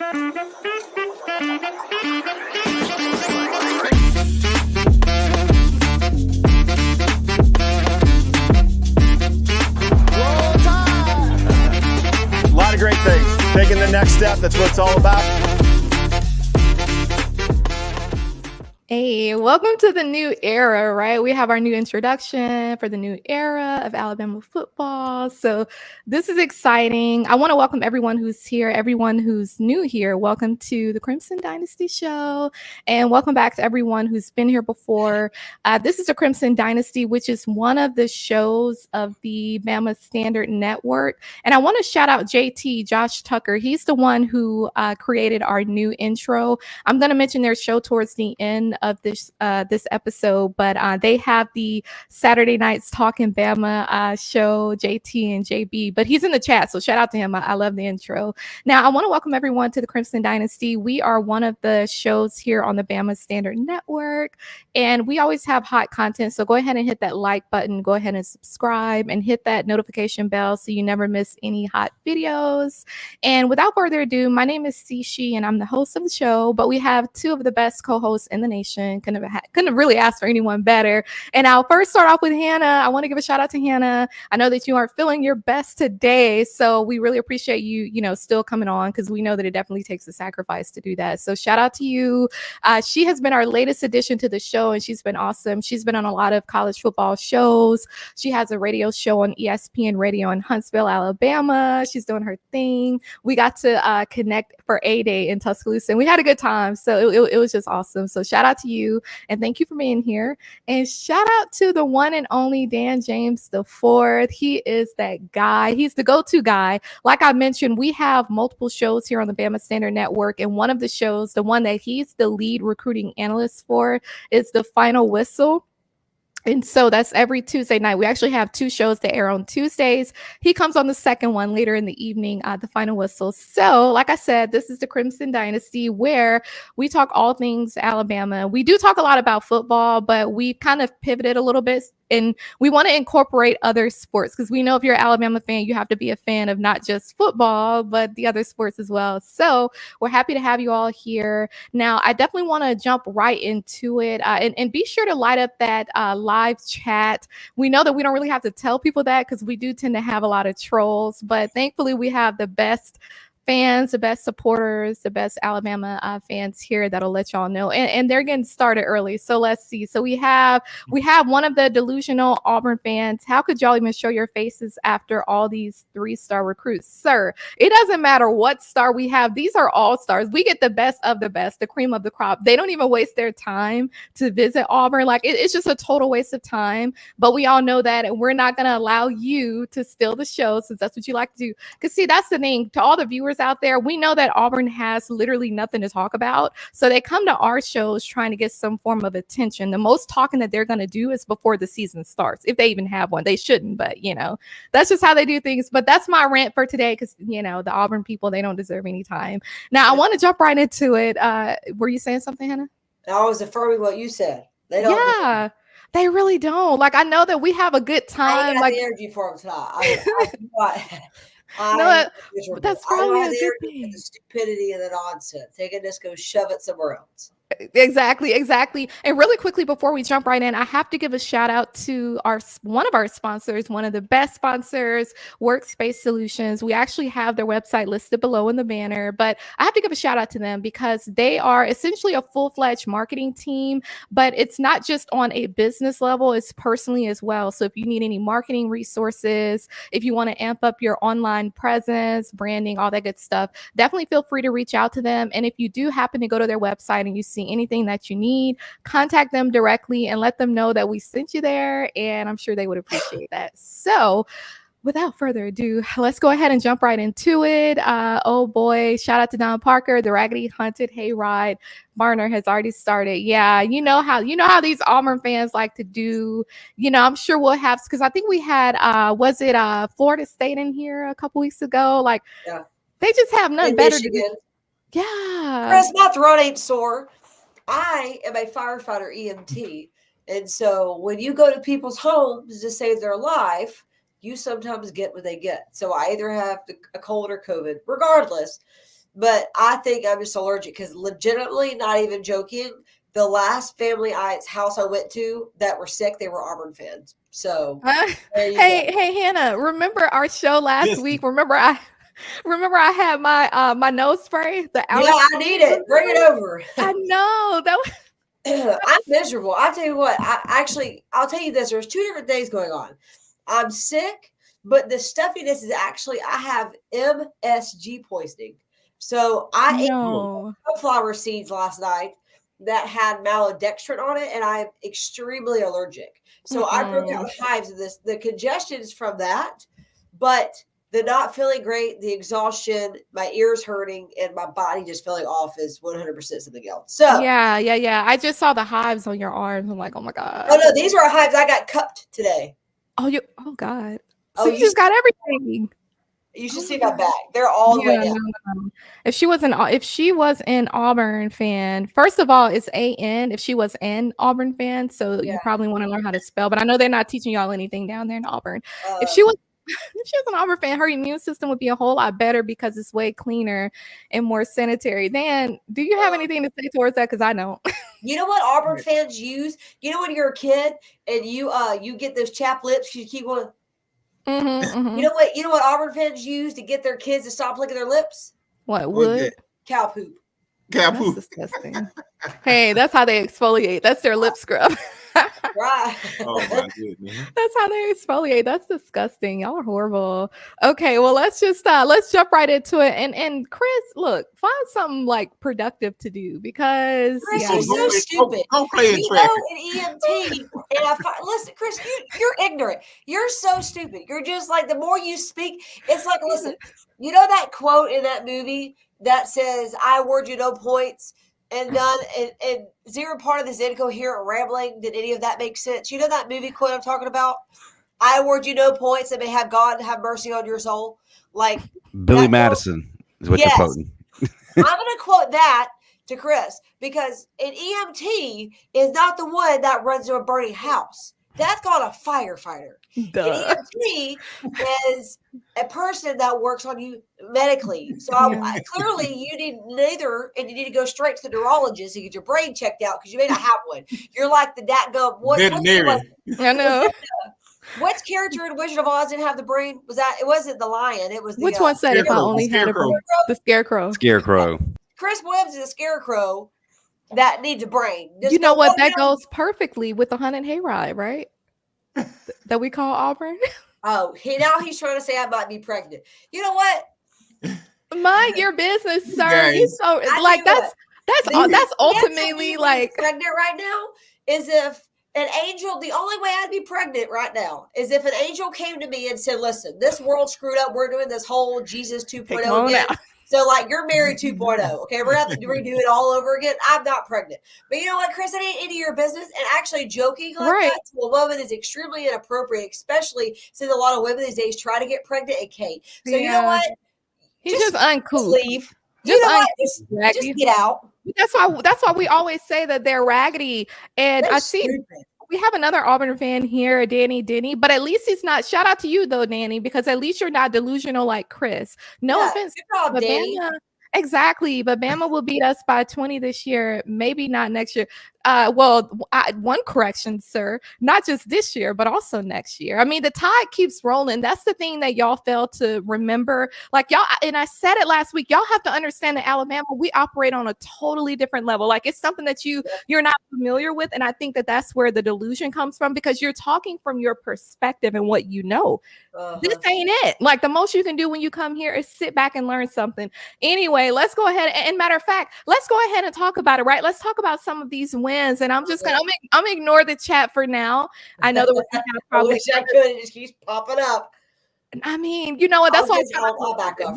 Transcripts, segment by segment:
A lot of great things. Taking the next step, that's what it's all about. Hey, welcome to the new era, right? We have our new introduction for the new era of Alabama football. So this is exciting. I want to welcome everyone who's here, everyone who's new here. Welcome to the Crimson Dynasty show, and welcome back to everyone who's been here before. This is the Crimson Dynasty, which is one of the shows of the Bama Standard Network. And I want to shout out JT, Josh Tucker. He's the one who created our new intro. I'm going to mention their show towards the end of this episode, but they have the Saturday Nights Talking Bama show, JT and JB, but he's in the chat, so shout out to him. I love the intro. Now I want to welcome everyone to the Crimson Dynasty. We are one of the shows here on the Bama Standard Network, and we always have hot content, so go ahead and hit that like button, go ahead and subscribe, and hit that notification bell so you never miss any hot videos. And without further ado, my name is C'Chi, and I'm the host of the show, but we have two of the best co-hosts in the nation. Couldn't have really asked for anyone better. And I'll first start off with Hannah. I want to give a shout out to Hannah. I know that you aren't feeling your best today, so we really appreciate you, still coming on, because we know that it definitely takes a sacrifice to do that. So shout out to you. She has been our latest addition to the show, and she's been awesome. She's been on a lot of college football shows. She has a radio show on ESPN Radio in Huntsville, Alabama. She's doing her thing. We got to connect for A-Day in Tuscaloosa, and we had a good time. So it was just awesome. So shout out to you, and thank you for being here. And shout out to the one and only Dan James IV. He is that guy. He's the go-to guy. Like I mentioned, we have multiple shows here on the Bama Standard Network, and one of the shows, the one that he's the lead recruiting analyst for, is The Final Whistle. And so that's every Tuesday night. We actually have two shows that air on Tuesdays. He comes on the second one later in the evening, The Final Whistle. So like I said, this is the Crimson Dynasty, where we talk all things Alabama. We do talk a lot about football, but we kind of pivoted a little bit, and we want to incorporate other sports, because we know if you're an Alabama fan, you have to be a fan of not just football, but the other sports as well. So we're happy to have you all here. Now, I definitely want to jump right into it, and be sure to light up that live chat. We know that we don't really have to tell people that, because we do tend to have a lot of trolls, but thankfully we have the best fans, the best supporters, the best Alabama fans here that'll let y'all know, and they're getting started early. So let's see. So we have one of the delusional Auburn fans. How could y'all even show your faces after all these 3-star recruits? Sir, it doesn't matter what star we have. These are all stars. We get the best of the best, the cream of the crop. They don't even waste their time to visit Auburn. Like it's just a total waste of time. But we all know that, and we're not going to allow you to steal the show, since that's what you like to do. Because see, that's the thing. To all the viewers out there, we know that Auburn has literally nothing to talk about, so they come to our shows trying to get some form of attention. The most talking that they're going to do is before the season starts, if they even have one. They shouldn't, but that's just how they do things. But that's my rant for today, because the Auburn people, they don't deserve any time. Now I want to jump right into it. Were you saying something, Hannah? I was affirming what you said. They don't. Yeah, they really don't. Like, I know that we have a good time. I ain't got like the energy for them tonight. That's probably a good thing. The stupidity and the nonsense. They can just go shove it somewhere else. Exactly. And really quickly, before we jump right in, I have to give a shout out to one of our sponsors, one of the best sponsors, Workspace Solutions. We actually have their website listed below in the banner, but I have to give a shout out to them, because they are essentially a full-fledged marketing team, but it's not just on a business level, it's personally as well. So if you need any marketing resources, if you want to amp up your online presence, branding, all that good stuff, definitely feel free to reach out to them. And if you do happen to go to their website and you see anything that you need, contact them directly and let them know that we sent you there, and I'm sure they would appreciate that. So without further ado, let's go ahead and jump right into it. Oh boy, shout out to Don Parker. The Raggedy Haunted Hayride Barner has already started. Yeah, you know how these Auburn fans like to do. I'm sure we'll have, because I think we had was it Florida State in here a couple weeks ago? Like, yeah. They just have nothing better to do. Yeah. Chris, my throat ain't sore. I am a firefighter EMT. And so when you go to people's homes to save their life, you sometimes get what they get. So I either have a cold or COVID. Regardless, but I think I'm just allergic because legitimately, not even joking, the last house I went to that were sick, they were Auburn fans. So hey Hannah, remember our show last week? Remember I had my my nose spray? I need it. Bring it over. I know that was I'm miserable. I'll tell you what, I'll tell you this. There's two different things going on. I'm sick, but the stuffiness is actually, I have MSG poisoning. So I ate sunflower seeds last night that had maltodextrin on it, and I'm extremely allergic. So I broke out hives of this. The congestion is from that, but the not feeling great, the exhaustion, my ears hurting, and my body just feeling off is 100% something else. So yeah. I just saw the hives on your arms. I'm like, oh my God. Oh no, these were hives. I got cupped today. Oh God. So you just got everything. You should see my back. They're all the way down. No. If she was an Auburn fan, first of all, it's AN. If she was an Auburn fan, so you probably want to learn how to spell. But I know they're not teaching y'all anything down there in Auburn. If she was an Auburn fan, her immune system would be a whole lot better because it's way cleaner and more sanitary. Dan, do you have anything to say towards that? Because I don't. You know what Auburn fans use? You know when you're a kid and you get those chapped lips, you keep going. You know what Auburn fans use to get their kids to stop licking their lips? What wood? Cow poop. That's disgusting. Hey, that's how they exfoliate. That's their lip scrub. Right. Oh my goodness. That's how they exfoliate. That's disgusting. Y'all are horrible. Okay, well let's jump right into it. And Chris, look, find something like productive to do because Chris, you're so stupid. Don't play in traffic. An EMT. Listen, Chris, you're ignorant. You're so stupid. You're just like, the more you speak, it's like, listen, you know that quote in that movie that says, "I award you no points," and none, and zero part of this incoherent rambling. Did any of that make sense? You know that movie quote I'm talking about? "I award you no points, and may have God have mercy on your soul." Like Billy Madison is what you're quoting. I'm going to quote that to Chris because an EMT is not the one that runs to a burning house. That's called a firefighter. An EMT is a person that works on you medically. So clearly you need neither, and you need to go straight to the neurologist and get your brain checked out because you may not have one. You're like the veterinarian. I know. What character in Wizard of Oz didn't have the brain? It wasn't the lion. It was the, which one said if I only had a brain? The scarecrow. Chris Williams is a scarecrow that needs a brain. You know what? That goes perfectly with the Hunted Hayride, right? That we call Auburn. Oh, now he's trying to say I might be pregnant. You know what? Mind your business, sir. You so like that's ultimately like pregnant right now is if an angel. The only way I'd be pregnant right now is if an angel came to me and said, "Listen, this world screwed up. We're doing this whole Jesus 2.0 again." So, like, you're married 2.0. Okay, we're going to have to redo it all over again. I'm not pregnant. But you know what, Chris? That ain't any of your business. And actually joking like that to a woman is extremely inappropriate, especially since a lot of women these days try to get pregnant and can't. So, you know what? He's just uncool. Leave. Just get out. That's why we always say that they're raggedy. And I see we have another Auburn fan here, Danny Denny, but at least he's not. Shout out to you though, Danny, because at least you're not delusional like Chris. No offense, but Bama, exactly. But Bama will beat us by 20 this year, maybe not next year. One correction, sir, not just this year, but also next year. I mean, the tide keeps rolling. That's the thing that y'all fail to remember. Like y'all, and I said it last week, y'all have to understand that Alabama, we operate on a totally different level. Like it's something that you're not familiar with. And I think that that's where the delusion comes from because you're talking from your perspective and what you know. This ain't it. Like the most you can do when you come here is sit back and learn something. Anyway, let's go ahead. And matter of fact, let's go ahead and talk about it, right? Let's talk about some of these wins. And I'm just gonna ignore the chat for now. I know that we probably I wish I could. It just keeps popping up. I mean, you know what? That's why I'll back up.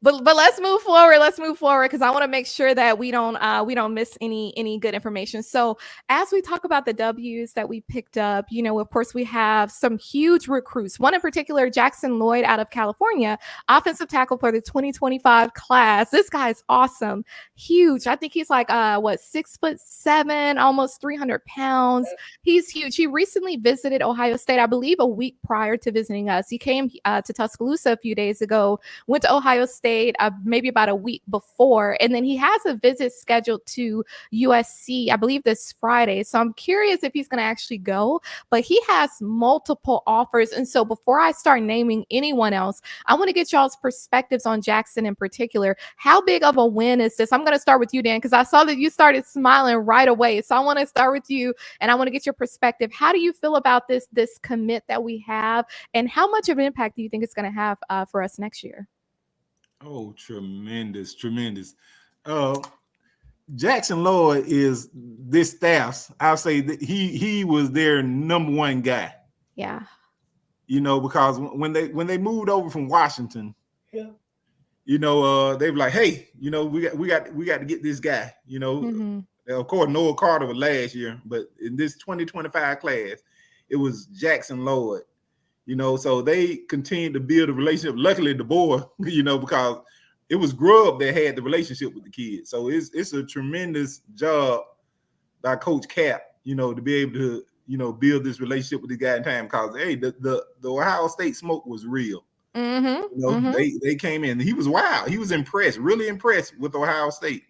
But let's move forward. Let's move forward because I want to make sure that we don't miss any good information. So as we talk about the W's that we picked up, you know, of course we have some huge recruits. One in particular, Jackson Lloyd out of California, offensive tackle for the 2025 class. This guy is awesome, huge. I think he's like 6'7", almost 300 pounds. He's huge. He recently visited Ohio State, I believe, a week prior to visiting us. He came to Tuscaloosa a few days ago. Went to Ohio State. State maybe about a week before, and then he has a visit scheduled to USC, I believe this Friday. So I'm curious if he's going to actually go, but he has multiple offers. And so before I start naming anyone else, I want to get y'all's perspectives on Jackson in particular. How big of a win is this? I'm going to start with you, Dan, because I saw that you started smiling right away. So I want to start with you, and I want to get your perspective. How do you feel about this commit that we have, and how much of an impact do you think it's going to have for us next year? Oh, tremendous. Jackson Lloyd is this staff's, I'll say that he was their number one guy. Yeah. Because when they moved over from Washington, yeah, they were like, hey, we got to get this guy. Of course, Noah Carter was last year, but in this 2025 class, it was Jackson Lloyd. So they continued to build a relationship. Luckily, the boy, because it was Grubb that had the relationship with the kids. So it's a tremendous job by Coach Cap, to be able to, build this relationship with the guy in time. Because hey, the Ohio State smoke was real. They came in. He was wild. He was impressed, really impressed with Ohio State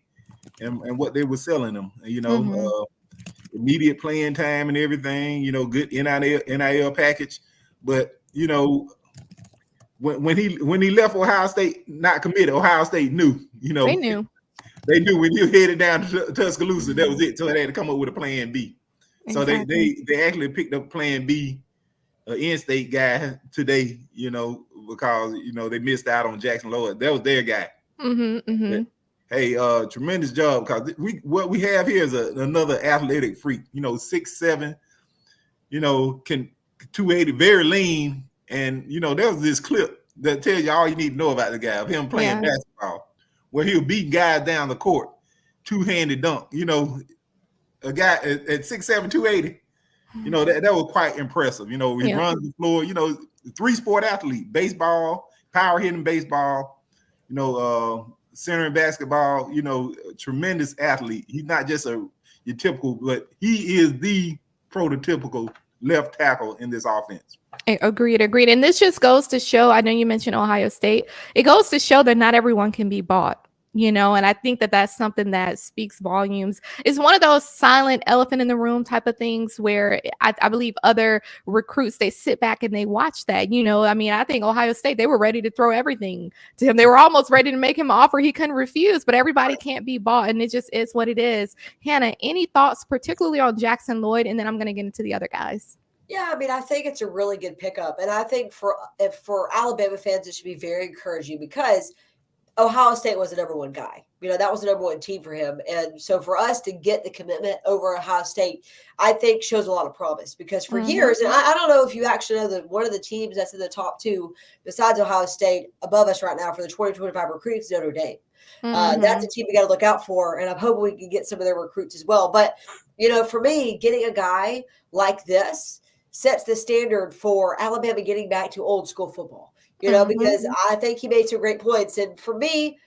and what they were selling them. Immediate playing time and everything. Good NIL package. But when he left Ohio State, not committed, Ohio State knew. They knew. They knew when he was headed down to Tuscaloosa, that was it. So they had to come up with a plan B. Exactly. So they actually picked up plan B, in-state guy today. Because they missed out on Jackson Lloyd. That was their guy. Hey, tremendous job, because what we have here is another athletic freak. 6'7", can 280, very lean. And, there was this clip that tells you all you need to know about the guy, of him playing basketball, where he'll beat guys down the court, two-handed dunk. A guy at 6'7", 280, that was quite impressive. He runs the floor, three-sport athlete, baseball, power hitting baseball, center in basketball, tremendous athlete. He's not just your typical, but he is the prototypical left tackle in this offense. Agreed. And this just goes to show, I know you mentioned Ohio State. It goes to show that not everyone can be bought, and I think that that's something that speaks volumes. It's one of those silent elephant in the room type of things where I believe other recruits, they sit back and they watch that. I think Ohio State, they were ready to throw everything to him. They were almost ready to make him an offer he couldn't refuse, but everybody can't be bought, and it just is what it is. Hannah, any thoughts particularly on Jackson Lloyd? And then I'm going to get into the other guys. Yeah, I think it's a really good pickup. And I think for Alabama fans, it should be very encouraging, because Ohio State was the number one guy. That was the number one team for him. And so for us to get the commitment over Ohio State, I think shows a lot of promise, because for years, and I don't know if you actually know that one of the teams that's in the top two besides Ohio State above us right now for the 2025 recruiting is Notre Dame. That's a team we got to look out for. And I'm hoping we can get some of their recruits as well. But, for me, getting a guy like this sets the standard for Alabama getting back to old school football, because I think he made some great points. And for me,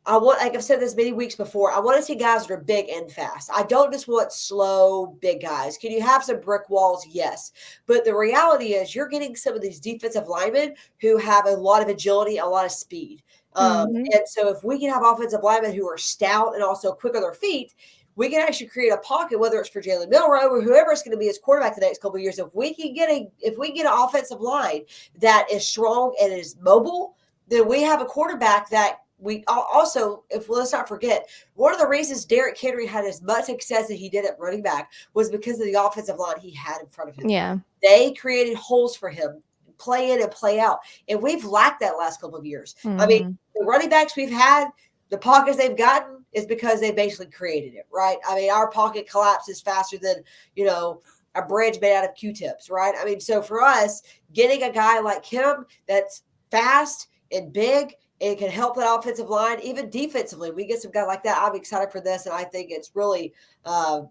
like I've said this many weeks before, I want to see guys that are big and fast. I don't just want slow, big guys. Can you have some brick walls? Yes. But the reality is you're getting some of these defensive linemen who have a lot of agility, a lot of speed. And so if we can have offensive linemen who are stout and also quick on their feet, we can actually create a pocket, whether it's for Jalen Milroe or whoever is going to be his quarterback the next couple of years. If we get an offensive line that is strong and is mobile, then we have a quarterback that we also, let's not forget, one of the reasons Derrick Henry had as much success as he did at running back was because of the offensive line he had in front of him. Yeah. They created holes for him, play in and play out. And we've lacked that last couple of years. The running backs we've had, the pockets they've gotten, is because they basically created it, right? Our pocket collapses faster than, a bridge made out of Q-tips, right? So for us, getting a guy like him that's fast and big and can help that offensive line, even defensively, we get some guy like that. I'm excited for this, and I think it's really, I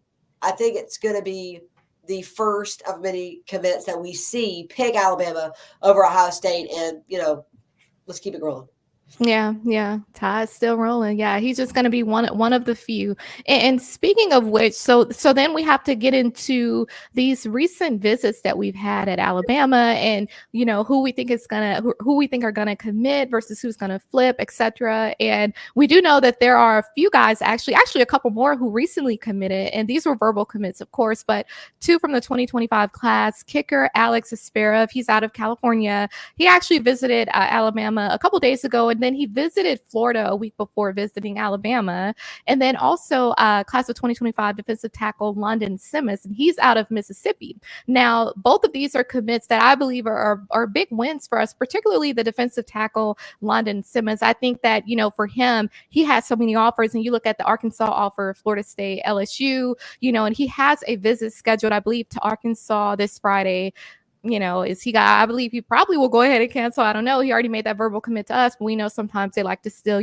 think it's going to be the first of many commits that we see pick Alabama over Ohio State, and let's keep it rolling. Yeah. Todd's still rolling. Yeah, he's just going to be one of the few. And speaking of which, so then we have to get into these recent visits that we've had at Alabama, and who we think is gonna who we think are gonna commit versus who's gonna flip, etc. And we do know that there are a few guys, actually a couple more, who recently committed, and these were verbal commits, of course, but two from the 2025 class. Kicker Alex Asperov, he's out of California. He actually visited Alabama a couple days ago, and then he visited Florida a week before visiting Alabama. And then also class of 2025 defensive tackle London Simmons, and he's out of Mississippi. Now, both of these are commits that I believe are big wins for us, particularly the defensive tackle London Simmons. I think that, for him, he has so many offers, and you look at the Arkansas offer, Florida State, LSU, and he has a visit scheduled, I believe, to Arkansas this Friday. I believe he probably will go ahead and cancel. I don't know. He already made that verbal commit to us, but we know sometimes they like to still,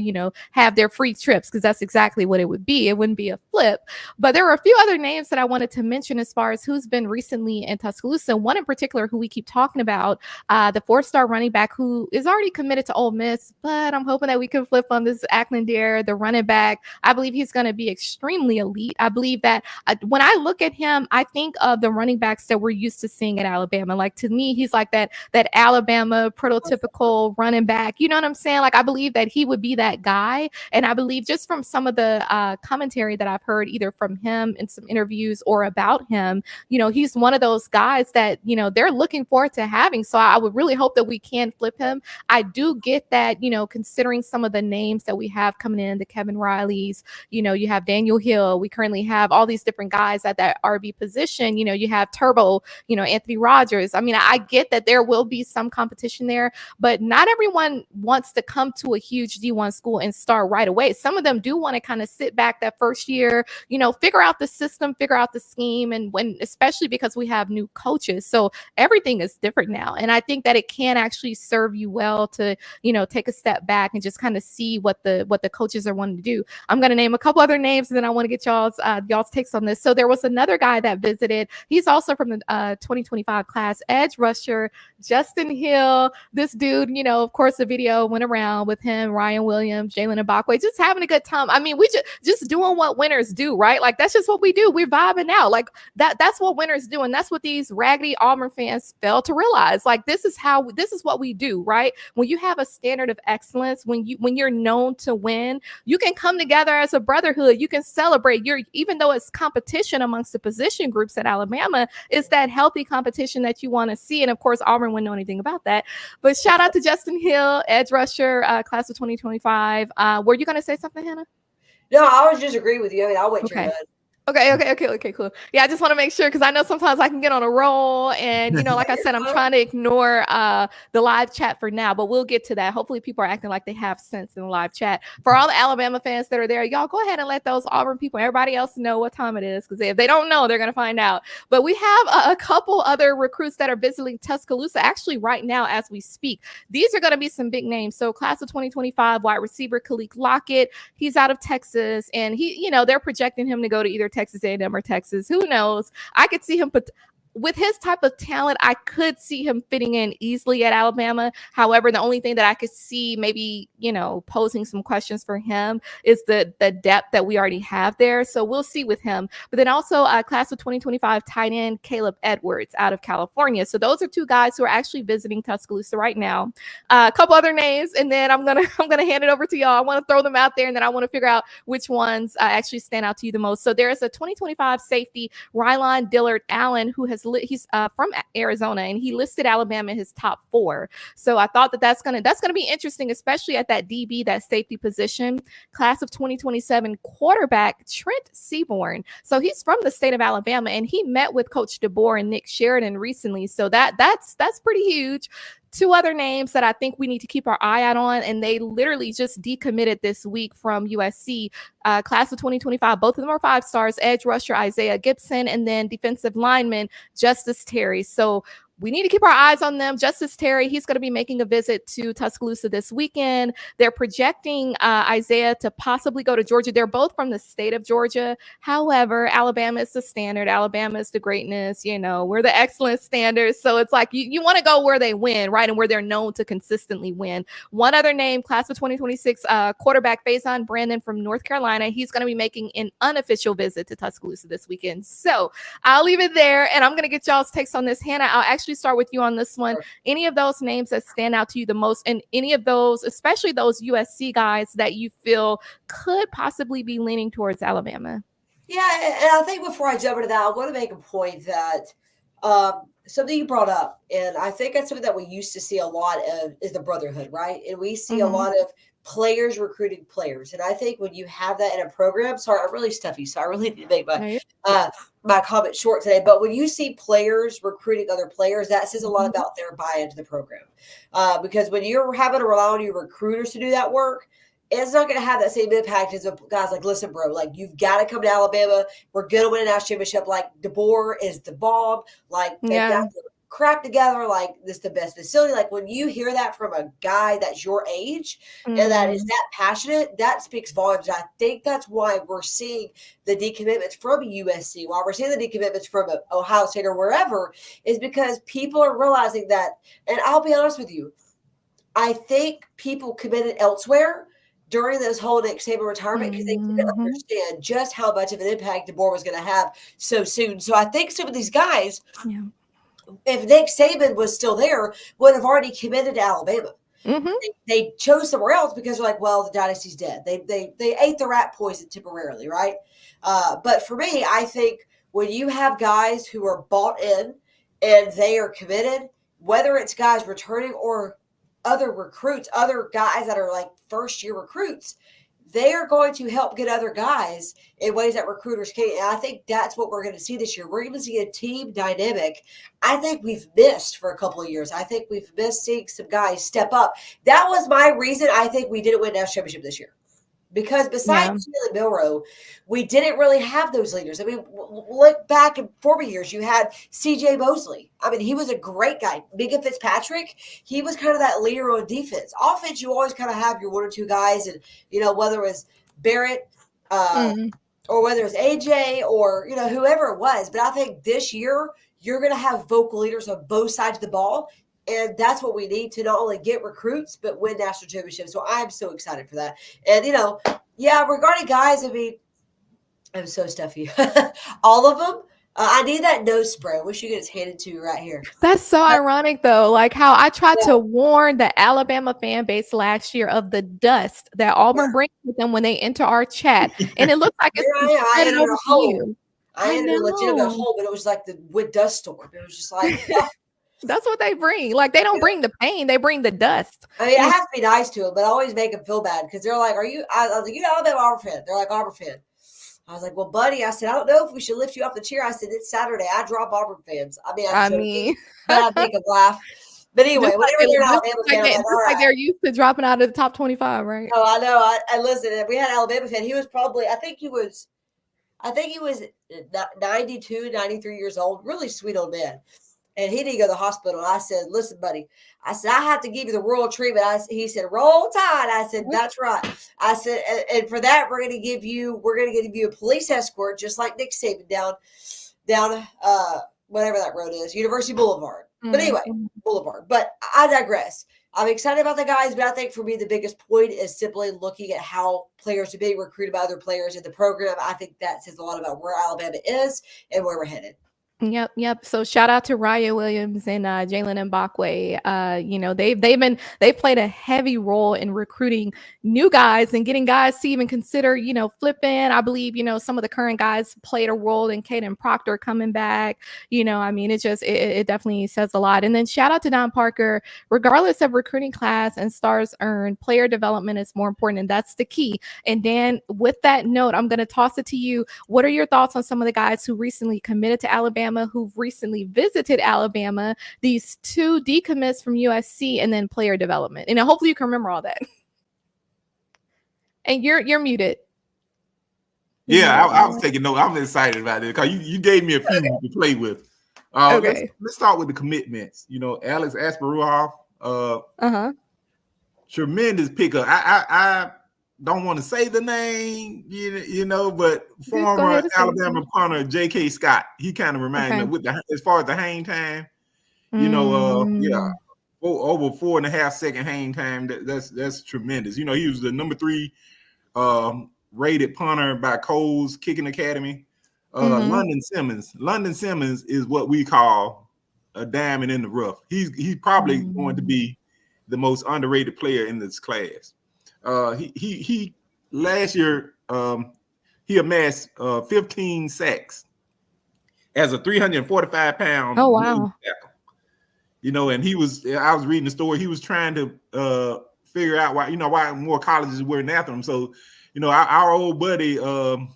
have their free trips, because that's exactly what it would be. It wouldn't be a flip. But there were a few other names that I wanted to mention as far as who's been recently in Tuscaloosa. One in particular who we keep talking about, the 4-star running back who is already committed to Ole Miss, but I'm hoping that we can flip on this Ackland Dare, the running back. I believe he's going to be extremely elite. I believe that when I look at him, I think of the running backs that we're used to seeing at Alabama. Like, to me, he's like that Alabama prototypical running back. You know what I'm saying? Like, I believe that he would be that guy. And I believe, just from some of the commentary that I've heard, either from him in some interviews or about him, he's one of those guys that, they're looking forward to having. So I would really hope that we can flip him. I do get that, considering some of the names that we have coming in, the Kevin Rileys, you have Daniel Hill. We currently have all these different guys at that RB position. You have Turbo, Anthony Rogers. I mean, I get that there will be some competition there, but not everyone wants to come to a huge D1 school and start right away. Some of them do want to kind of sit back that first year, figure out the system, figure out the scheme, and especially because we have new coaches. So everything is different now. And I think that it can actually serve you well to, take a step back and just kind of see what the coaches are wanting to do. I'm going to name a couple other names, and then I want to get y'all's takes on this. So there was another guy that visited. He's also from the 2025 class, edge rusher Justin Hill. This dude, of course, the video went around with him, Ryan Williams, Jalen Ibakwe, just having a good time. I mean, we just doing what winners do, right? Like, that's just what we do. We're vibing out. Like, that's what winners do. And that's what these raggedy Auburn fans fail to realize. Like, this is what we do, right? When you have a standard of excellence, when you're known to win, you can come together as a brotherhood. You can celebrate. Even though it's competition amongst the position groups at Alabama, it's that healthy competition that you want to see. And of course, Auburn wouldn't know anything about that. But shout out to Justin Hill, edge rusher, class of 2025. Were you going to say something, Hannah? No, I was just agreeing with you. I mean, I'll wait your done. Okay, cool. Yeah, I just want to make sure, because I know sometimes I can get on a roll, and like I said, I'm trying to ignore the live chat for now, but we'll get to that. Hopefully people are acting like they have sense in the live chat. For all the Alabama fans that are there, y'all go ahead and let those Auburn people, everybody else, know what time it is, because if they don't know, they're going to find out. But we have a couple other recruits that are visiting Tuscaloosa actually right now as we speak. These are going to be some big names. So class of 2025 wide receiver Khalil Lockett, he's out of Texas, and he, they're projecting him to go to either Texas A&M or Texas. Who knows? I could see him with his type of talent, I could see him fitting in easily at Alabama. However, the only thing that I could see maybe, posing some questions for him is the depth that we already have there. So we'll see with him. But then also class of 2025 tight end Caleb Edwards out of California. So those are two guys who are actually visiting Tuscaloosa right now. A couple other names, and then I'm gonna hand it over to y'all. I want to throw them out there, and then I want to figure out which ones actually stand out to you the most. So there's a 2025 safety, Rylon Dillard Allen, who he's from Arizona, and he listed Alabama in his top 4. So I thought that's gonna be interesting, especially at that DB, that safety position. Class of 2027 quarterback Trent Seaborn. So he's from the state of Alabama, and he met with Coach DeBoer and Nick Sheridan recently. So that's pretty huge. Two other names that I think we need to keep our eye out on, and they literally just decommitted this week from USC. Class of 2025, both of them are 5 stars, edge rusher Isaiah Gibson, and then defensive lineman Justice Terry. So we need to keep our eyes on them. Justice Terry, he's going to be making a visit to Tuscaloosa this weekend. They're projecting Isaiah to possibly go to Georgia. They're both from the state of Georgia. However, Alabama is the standard. Alabama is the greatness. We're the excellent standards. So it's like you want to go where they win, right? And where they're known to consistently win. One other name, class of 2026, quarterback Faison Brandon from North Carolina. He's going to be making an unofficial visit to Tuscaloosa this weekend. So I'll leave it there, and I'm going to get y'all's takes on this. Hannah, I'll actually start with you on this one. Any of those names that stand out to you the most, and any of those, especially those USC guys that you feel could possibly be leaning towards Alabama? Yeah, and I think before I jump into that, I want to make a point that something you brought up, and I think that's something that we used to see a lot of, is the brotherhood, right? And we see a lot of players recruiting players. And I think when you have that in a program, sorry, I'm really stuffy, so I really need to make my comment short today. But when you see players recruiting other players, that says a lot about their buy-in to the program. Because when you're having to rely on your recruiters to do that work, it's not going to have that same impact as guys like, listen, bro, like, you've got to come to Alabama. We're going to win a national championship. Like, DeBoer is the bomb. Like, they've got the crap together. Like, this is the best facility. Like, when you hear that from a guy that's your age and that is that passionate, that speaks volumes. I think that's why we're seeing the decommitments from USC, while we're seeing the decommitments from Ohio State or wherever, is because people are realizing that. And I'll be honest with you, I think people committed elsewhere during this whole Nick Saban retirement because they didn't understand just how much of an impact DeBoer was going to have so soon. So I think some of these guys, if Nick Saban was still there, would have already committed to Alabama. They chose somewhere else because they're like, well, the dynasty's dead. They ate the rat poison temporarily, right? But for me, I think when you have guys who are bought in and they are committed, whether it's guys returning or other recruits, other guys that are like first-year recruits, they are going to help get other guys in ways that recruiters can't. And I think that's what we're going to see this year. We're going to see a team dynamic I think we've missed for a couple of years. I think we've missed seeing some guys step up. That was my reason I think we didn't win national championship this year. Because besides Jalen Milroe, we didn't really have those leaders. I mean, look back in former years, you had C.J. Mosley. I mean, he was a great guy. Minka Fitzpatrick, he was kind of that leader on defense. Offense, you always kind of have your one or two guys, and whether it was Barrett or whether it was AJ or whoever it was. But I think this year you're going to have vocal leaders on both sides of the ball. And that's what we need to not only get recruits, but win national championships. So I'm so excited for that. And, regarding guys, I mean, I'm so stuffy. All of them. I need that nose spray. I wish you could just hand it to me right here. That's so ironic, though. Like how I tried to warn the Alabama fan base last year of the dust that Auburn brings with them when they enter our chat. And it looks like it's I entered a hole. I entered a know. legitimate hole, but it was like the wood dust storm. It was just like... That's what they bring. Like, they don't bring the pain; they bring the dust. I mean, I have to be nice to them, but I always make them feel bad because they're like, "Are you?" I was like, Alabama Auburn fan. They're like Auburn fan. I was like, "Well, buddy," I said, "I don't know if we should lift you off the chair." I said, "It's Saturday. I drop Auburn fans." I mean, I make them laugh. But anyway, whenever they're an Alabama fan, like they're used to dropping out of the top 25, right? Oh, I know. I listen. We had an Alabama fan. He was probably, I think he was 92, 93 years old. Really sweet old man. And he didn't go to the hospital. I said, listen, buddy. I said, I have to give you the royal treatment. He said, roll tide. I said, that's right. I said, and for that, we're going to give you a police escort, just like Nick Saban down whatever that road is, University Boulevard. But anyway, Boulevard. But I digress. I'm excited about the guys, but I think for me, the biggest point is simply looking at how players are being recruited by other players in the program. I think that says a lot about where Alabama is and where we're headed. Yep. So shout out to Raya Williams and Jalen Mbakwe. They've played a heavy role in recruiting new guys and getting guys to even consider, flipping. I believe, some of the current guys played a role in Caden Proctor coming back. I mean, it definitely says a lot. And then shout out to Don Parker. Regardless of recruiting class and stars earned, player development is more important, and that's the key. And Dan, with that note, I'm going to toss it to you. What are your thoughts on some of the guys who recently committed to Alabama, who've recently visited Alabama, these two decommits from USC, and then player development? And hopefully you can remember all that. And you're muted. Yeah, I was taking note. I'm excited about this because you gave me a few to play with. Okay. Let's start with the commitments. You know, Alex Asparuhoff, tremendous pickup. I don't want to say the name, you know, but former Alabama punter J.K. Scott. He kind of reminds me with as far as the hang time. You know, over 4.5 second hang time. That's tremendous. You know, he was the number 3 rated punter by Cole's Kicking Academy. London Simmons is what we call a diamond in the rough. He's probably going to be the most underrated player in this class. He last year he amassed 15 sacks as a 345-pound. Oh wow! You know, and I was reading the story. He was trying to figure out why more colleges were after him. So, you know, our old buddy from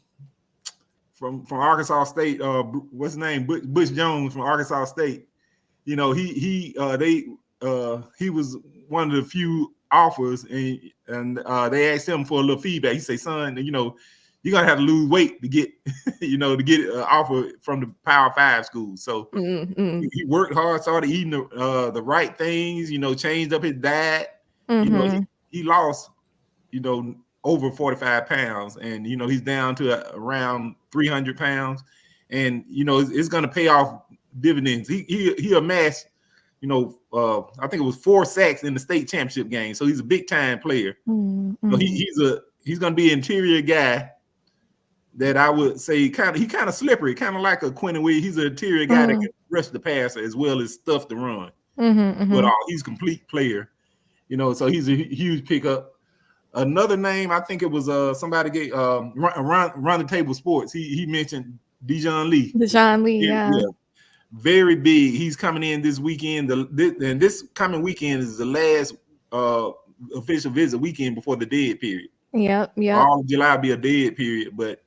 Arkansas State, what's his name? Bush Jones from Arkansas State. You know, he was one of the few offers, and they asked him for a little feedback. He said, "Son, you know, you're gonna have to lose weight to get, to get an offer from the Power 5 school." So he worked hard, started eating the right things. You know, changed up his diet. You know, he lost, over 45 pounds, and he's down to around 300 pounds, and it's gonna pay off dividends. He amassed. I think it was 4 sacks in the state championship game. So he's a big time player. So he's going to be an interior guy that I would say he kind of slippery, kind of like a Quentin Williams. He's an interior guy that can rush the passer as well as stuff the run. But he's a complete player. So he's a huge pickup. Another name, I think it was somebody gave Run the Table Sports. He mentioned Dijon Lee. Yeah. Very big. He's coming in this weekend. And this coming weekend is the last official visit weekend before the dead period. Yep. All of July will be a dead period. But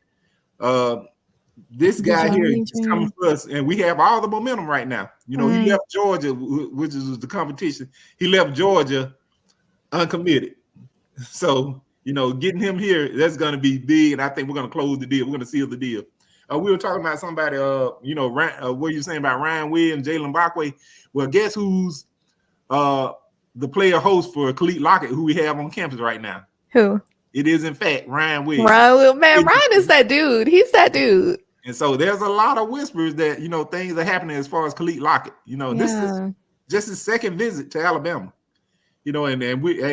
this guy here is coming for us, and we have all the momentum right now. He left Georgia, which is the competition. He left Georgia uncommitted. So, getting him here, that's going to be big, and I think we're going to close the deal. We're going to seal the deal. We were talking about somebody, what you saying about Ryan Williams, Jalen Backway. Well, guess who's the player host for Khalid Lockett, who we have on campus right now? Who? It is, in fact, Ryan Williams. Ryan is that dude. He's that dude. And so there's a lot of whispers that, things are happening as far as Khalid Lockett. This is just his second visit to Alabama. And we're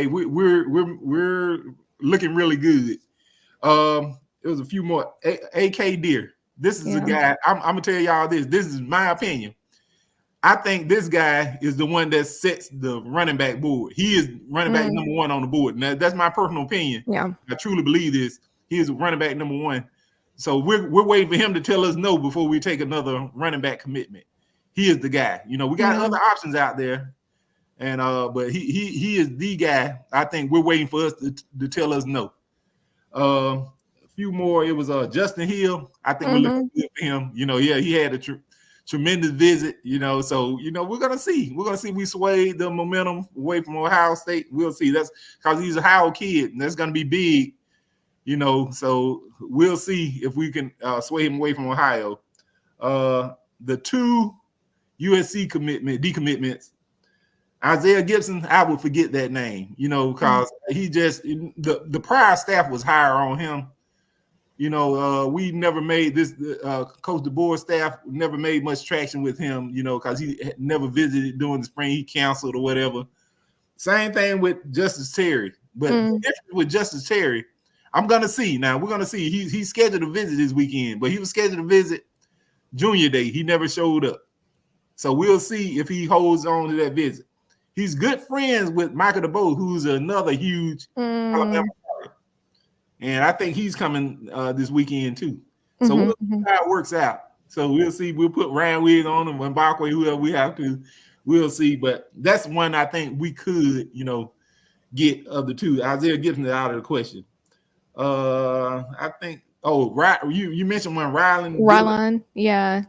looking really good. There was a few more. AK Deer. This is a guy, I'm going to tell y'all this. This is my opinion. I think this guy is the one that sets the running back board. He is running back number 1 on the board. Now, that's my personal opinion. Yeah. I truly believe this. He is running back number 1. So we're waiting for him to tell us no before we take another running back commitment. He is the guy. We got other options out there. And but he is the guy. I think we're waiting for us to tell us no. Few more. It was Justin Hill. I think we're looking good for him. He had a tremendous visit. So we're gonna see. We're gonna see if we sway the momentum away from Ohio State. We'll see. That's because he's a Ohio kid, and that's gonna be big. So we'll see if we can sway him away from Ohio. The 2 USC decommitments. Isaiah Gibson, I would forget that name. Because he just the prior staff was higher on him. We never made this. Coach DeBoer staff never made much traction with him. Because he had never visited during the spring. He canceled or whatever. Same thing with Justice Terry. But with Justice Terry, I'm gonna see. Now we're gonna see. He's scheduled to visit this weekend, but he was scheduled to visit Junior Day. He never showed up. So we'll see if he holds on to that visit. He's good friends with Michael DeBoer, who's another huge Alabama player. And I think he's coming this weekend too. So we'll see how it works out. So we'll see. We'll put Ryan Williams on him and Barkley, whoever we have to. We'll see. But that's one I think we could, get of the 2. Isaiah Gibson is out of the question. I think. You mentioned one, Rylan. Yeah.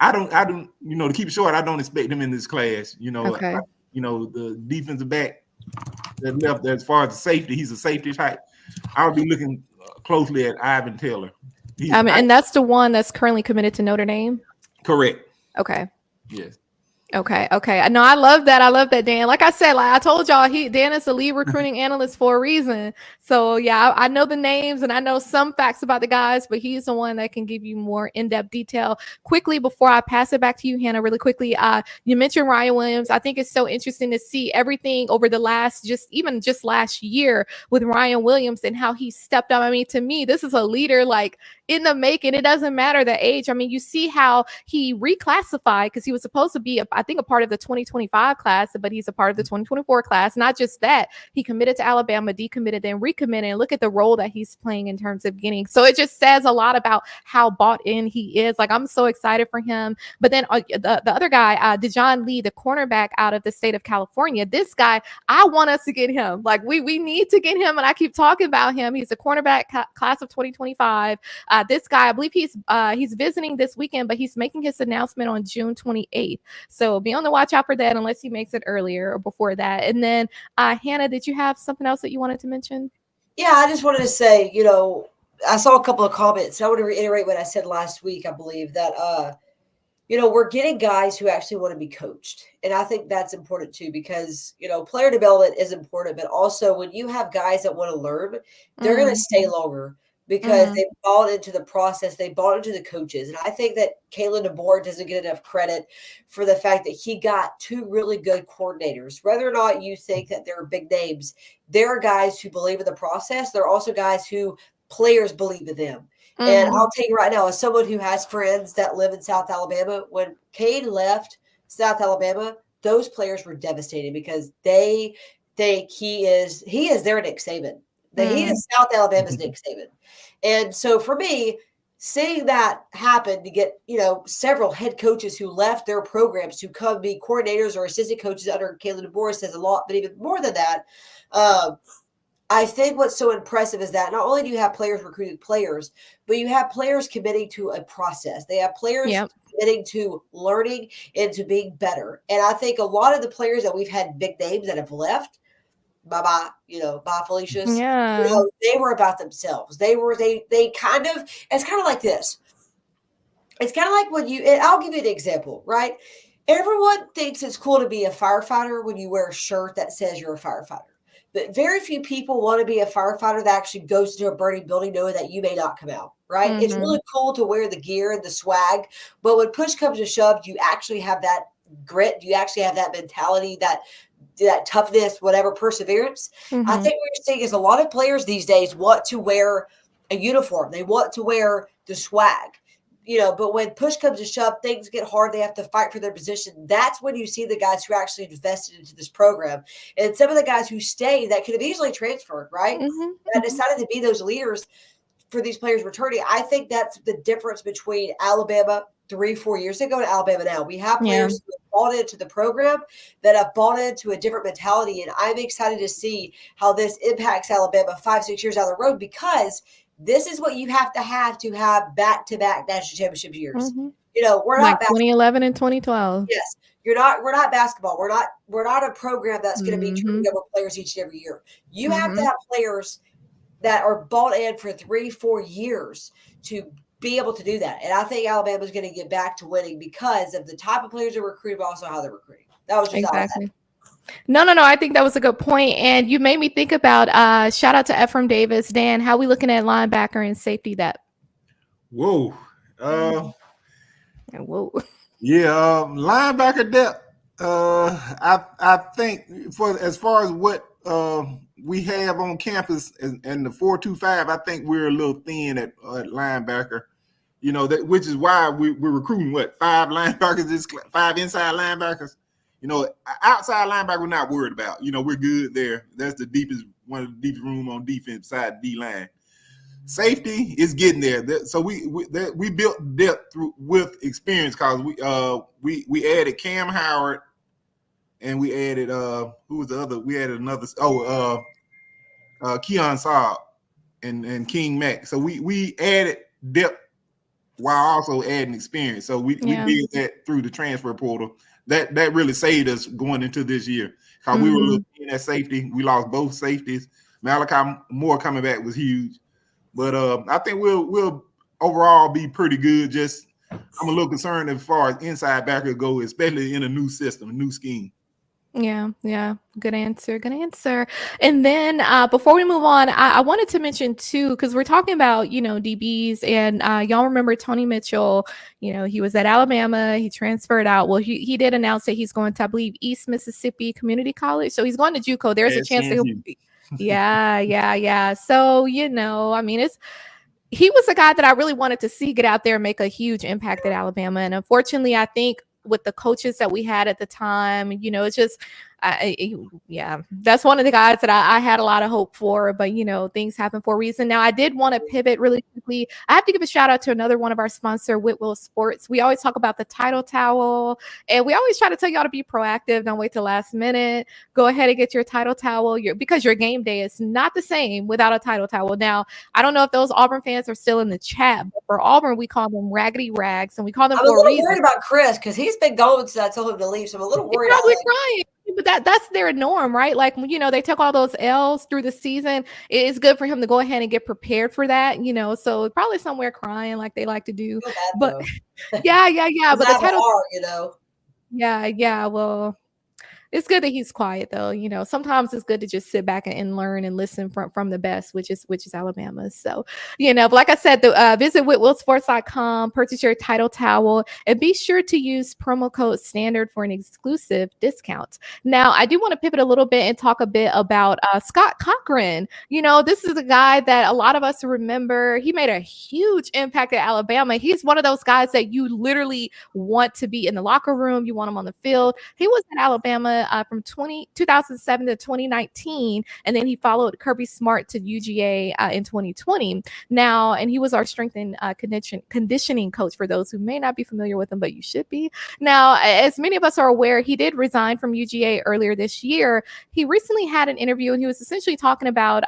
I don't. To keep it short, I don't expect him in this class. Okay. The defensive back that left, as far as the safety, he's a safety type. I'll be looking closely at Ivan Taylor. And that's the one that's currently committed to Notre Dame. Correct. Okay. Yes. Okay. No, I love that. I love that, Dan. Like I said, like I told y'all, Dan is the lead recruiting analyst for a reason. So yeah, I know the names and I know some facts about the guys, but he's the one that can give you more in-depth detail. Quickly, before I pass it back to you, Hannah, really quickly, you mentioned Ryan Williams. I think it's so interesting to see everything over the last, just last year with Ryan Williams and how he stepped up. I mean, to me, this is a leader like in the making. It doesn't matter the age. I mean, you see how he reclassified because he was supposed to be, I think, a part of the 2025 class, but he's a part of the 2024 class. Not just that, he committed to Alabama, decommitted, then recommitted. And look at the role that he's playing in terms of getting. So it just says a lot about how bought in he is. Like, I'm so excited for him. But then the other guy, Dejon Lee, the cornerback out of the state of California, this guy, I want us to get him. Like, we need to get him. And I keep talking about him. He's a cornerback class of 2025. This guy, I believe he's visiting this weekend, but he's making his announcement on June 28th. So be on the watch out for that unless he makes it earlier or before that. And then Hannah, did you have something else that you wanted to mention? Yeah, I just wanted to say, I saw a couple of comments. I want to reiterate what I said last week. I believe that, we're getting guys who actually want to be coached. And I think that's important too, because, player development is important, but also when you have guys that want to learn, they're going to stay longer because they bought into the process. They bought into the coaches. And I think that Kalen DeBoer doesn't get enough credit for the fact that he got two really good coordinators. Whether or not you think that they're big names, there are guys who believe in the process. There are also guys who players believe in them. And I'll tell you right now, as someone who has friends that live in South Alabama, when Cade left South Alabama, those players were devastated because they think he is their Nick Saban. He is South Alabama's Nick Saban. And so for me, seeing that happen to get, several head coaches who left their programs to come be coordinators or assistant coaches under Kalen DeBoer says a lot, but even more than that, I think what's so impressive is that not only do you have players recruiting players, but you have players committing to a process. They have players committing to learning and to being better. And I think a lot of the players that we've had big names that have left, bye Felicia's, they were about themselves. They kind of, it's kind of like this. It's kind of like when I'll give you an example, right? Everyone thinks it's cool to be a firefighter when you wear a shirt that says you're a firefighter. But very few people want to be a firefighter that actually goes to a burning building knowing that you may not come out, right? It's really cool to wear the gear and the swag. But when push comes to shove, you actually have that grit. You actually have that mentality, that toughness, whatever, perseverance. I think what you're seeing is a lot of players these days want to wear a uniform. They want to wear the swag. But when push comes to shove, things get hard. They have to fight for their position. That's when you see the guys who actually invested into this program. And some of the guys who stay that could have easily transferred, right? That decided to be those leaders for these players returning. I think that's the difference between Alabama 3-4 years ago and Alabama now. We have players who have bought into the program, that have bought into a different mentality. And I'm excited to see how this impacts Alabama 5-6 years down the road, because this is what you have to have back-to-back national championship years. We're like not 2011 and 2012. Yes, we're not basketball. We're not a program that's going to be turning over players each and every year. You have to have players that are bought in for 3-4 years to be able to do that. And I think Alabama is going to get back to winning because of the type of players they're recruiting, but also how they're recruiting. That was just exactly. No. I think that was a good point. And you made me think about shout out to Ephraim Davis. Dan, how we looking at linebacker and safety depth? Whoa. Whoa. Yeah, linebacker depth. I think as far as what we have on campus and the 4-2-5, I think we're a little thin at linebacker. Which is why we're recruiting 5 linebackers, 5 inside linebackers. Outside linebacker, we're not worried about. We're good there. That's one of the deepest room on defense beside D line. Safety is getting there. So we built depth with experience, because we added Cam Howard, and we added who was the other? We added another Keon Saab and King Mack. So we added depth while also adding experience. So we did that through the transfer portal. That really saved us going into this year, because we were looking at safety. We lost both safeties. Malachi Moore coming back was huge, but I think we'll overall be pretty good. Just I'm a little concerned as far as inside backer go, especially in a new system, a new scheme. Yeah. Good answer. And then before we move on, I wanted to mention too, because we're talking about, DBs, and y'all remember Tony Mitchell. He was at Alabama. He transferred out. Well, he did announce that he's going to, I believe, East Mississippi Community College. So he's going to JUCO. There's a chance that he'll be. Yeah. So, I mean, he was a guy that I really wanted to see get out there and make a huge impact at Alabama. And unfortunately, I think with the coaches that we had at the time, it's just, that's one of the guys that I had a lot of hope for, but things happen for a reason. Now, I did want to pivot really quickly. I have to give a shout out to another one of our sponsor, Whitwell Sports. We always talk about the title towel, and we always try to tell y'all to be proactive. Don't wait till last minute. Go ahead and get your title towel, because your game day is not the same without a title towel. Now, I don't know if those Auburn fans are still in the chat, but for Auburn, we call them raggedy rags, and we call them I'm for a a reason. little worried about Chris because he's been going since I told him to leave, so I'm a little worried. Probably crying. But that's their norm, right? Like, they took all those L's through the season. It's good for him to go ahead and get prepared for that, so probably somewhere crying like they like to do. But yeah. But the title, well, it's good that he's quiet though. Sometimes it's good to just sit back and learn and listen from the best, which is Alabama. So, but like I said, visit whitwellsports.com, purchase your title towel, and be sure to use promo code STANDARD for an exclusive discount. Now, I do want to pivot a little bit and talk a bit about Scott Cochran. This is a guy that a lot of us remember. He made a huge impact at Alabama. He's one of those guys that you literally want to be in the locker room. You want him on the field. He was at Alabama from 2007 to 2019, and then he followed Kirby Smart to UGA in 2020. Now, and he was our strength and conditioning coach for those who may not be familiar with him, but you should be. Now, as many of us are aware, he did resign from UGA earlier this year. He recently had an interview, and he was essentially talking about,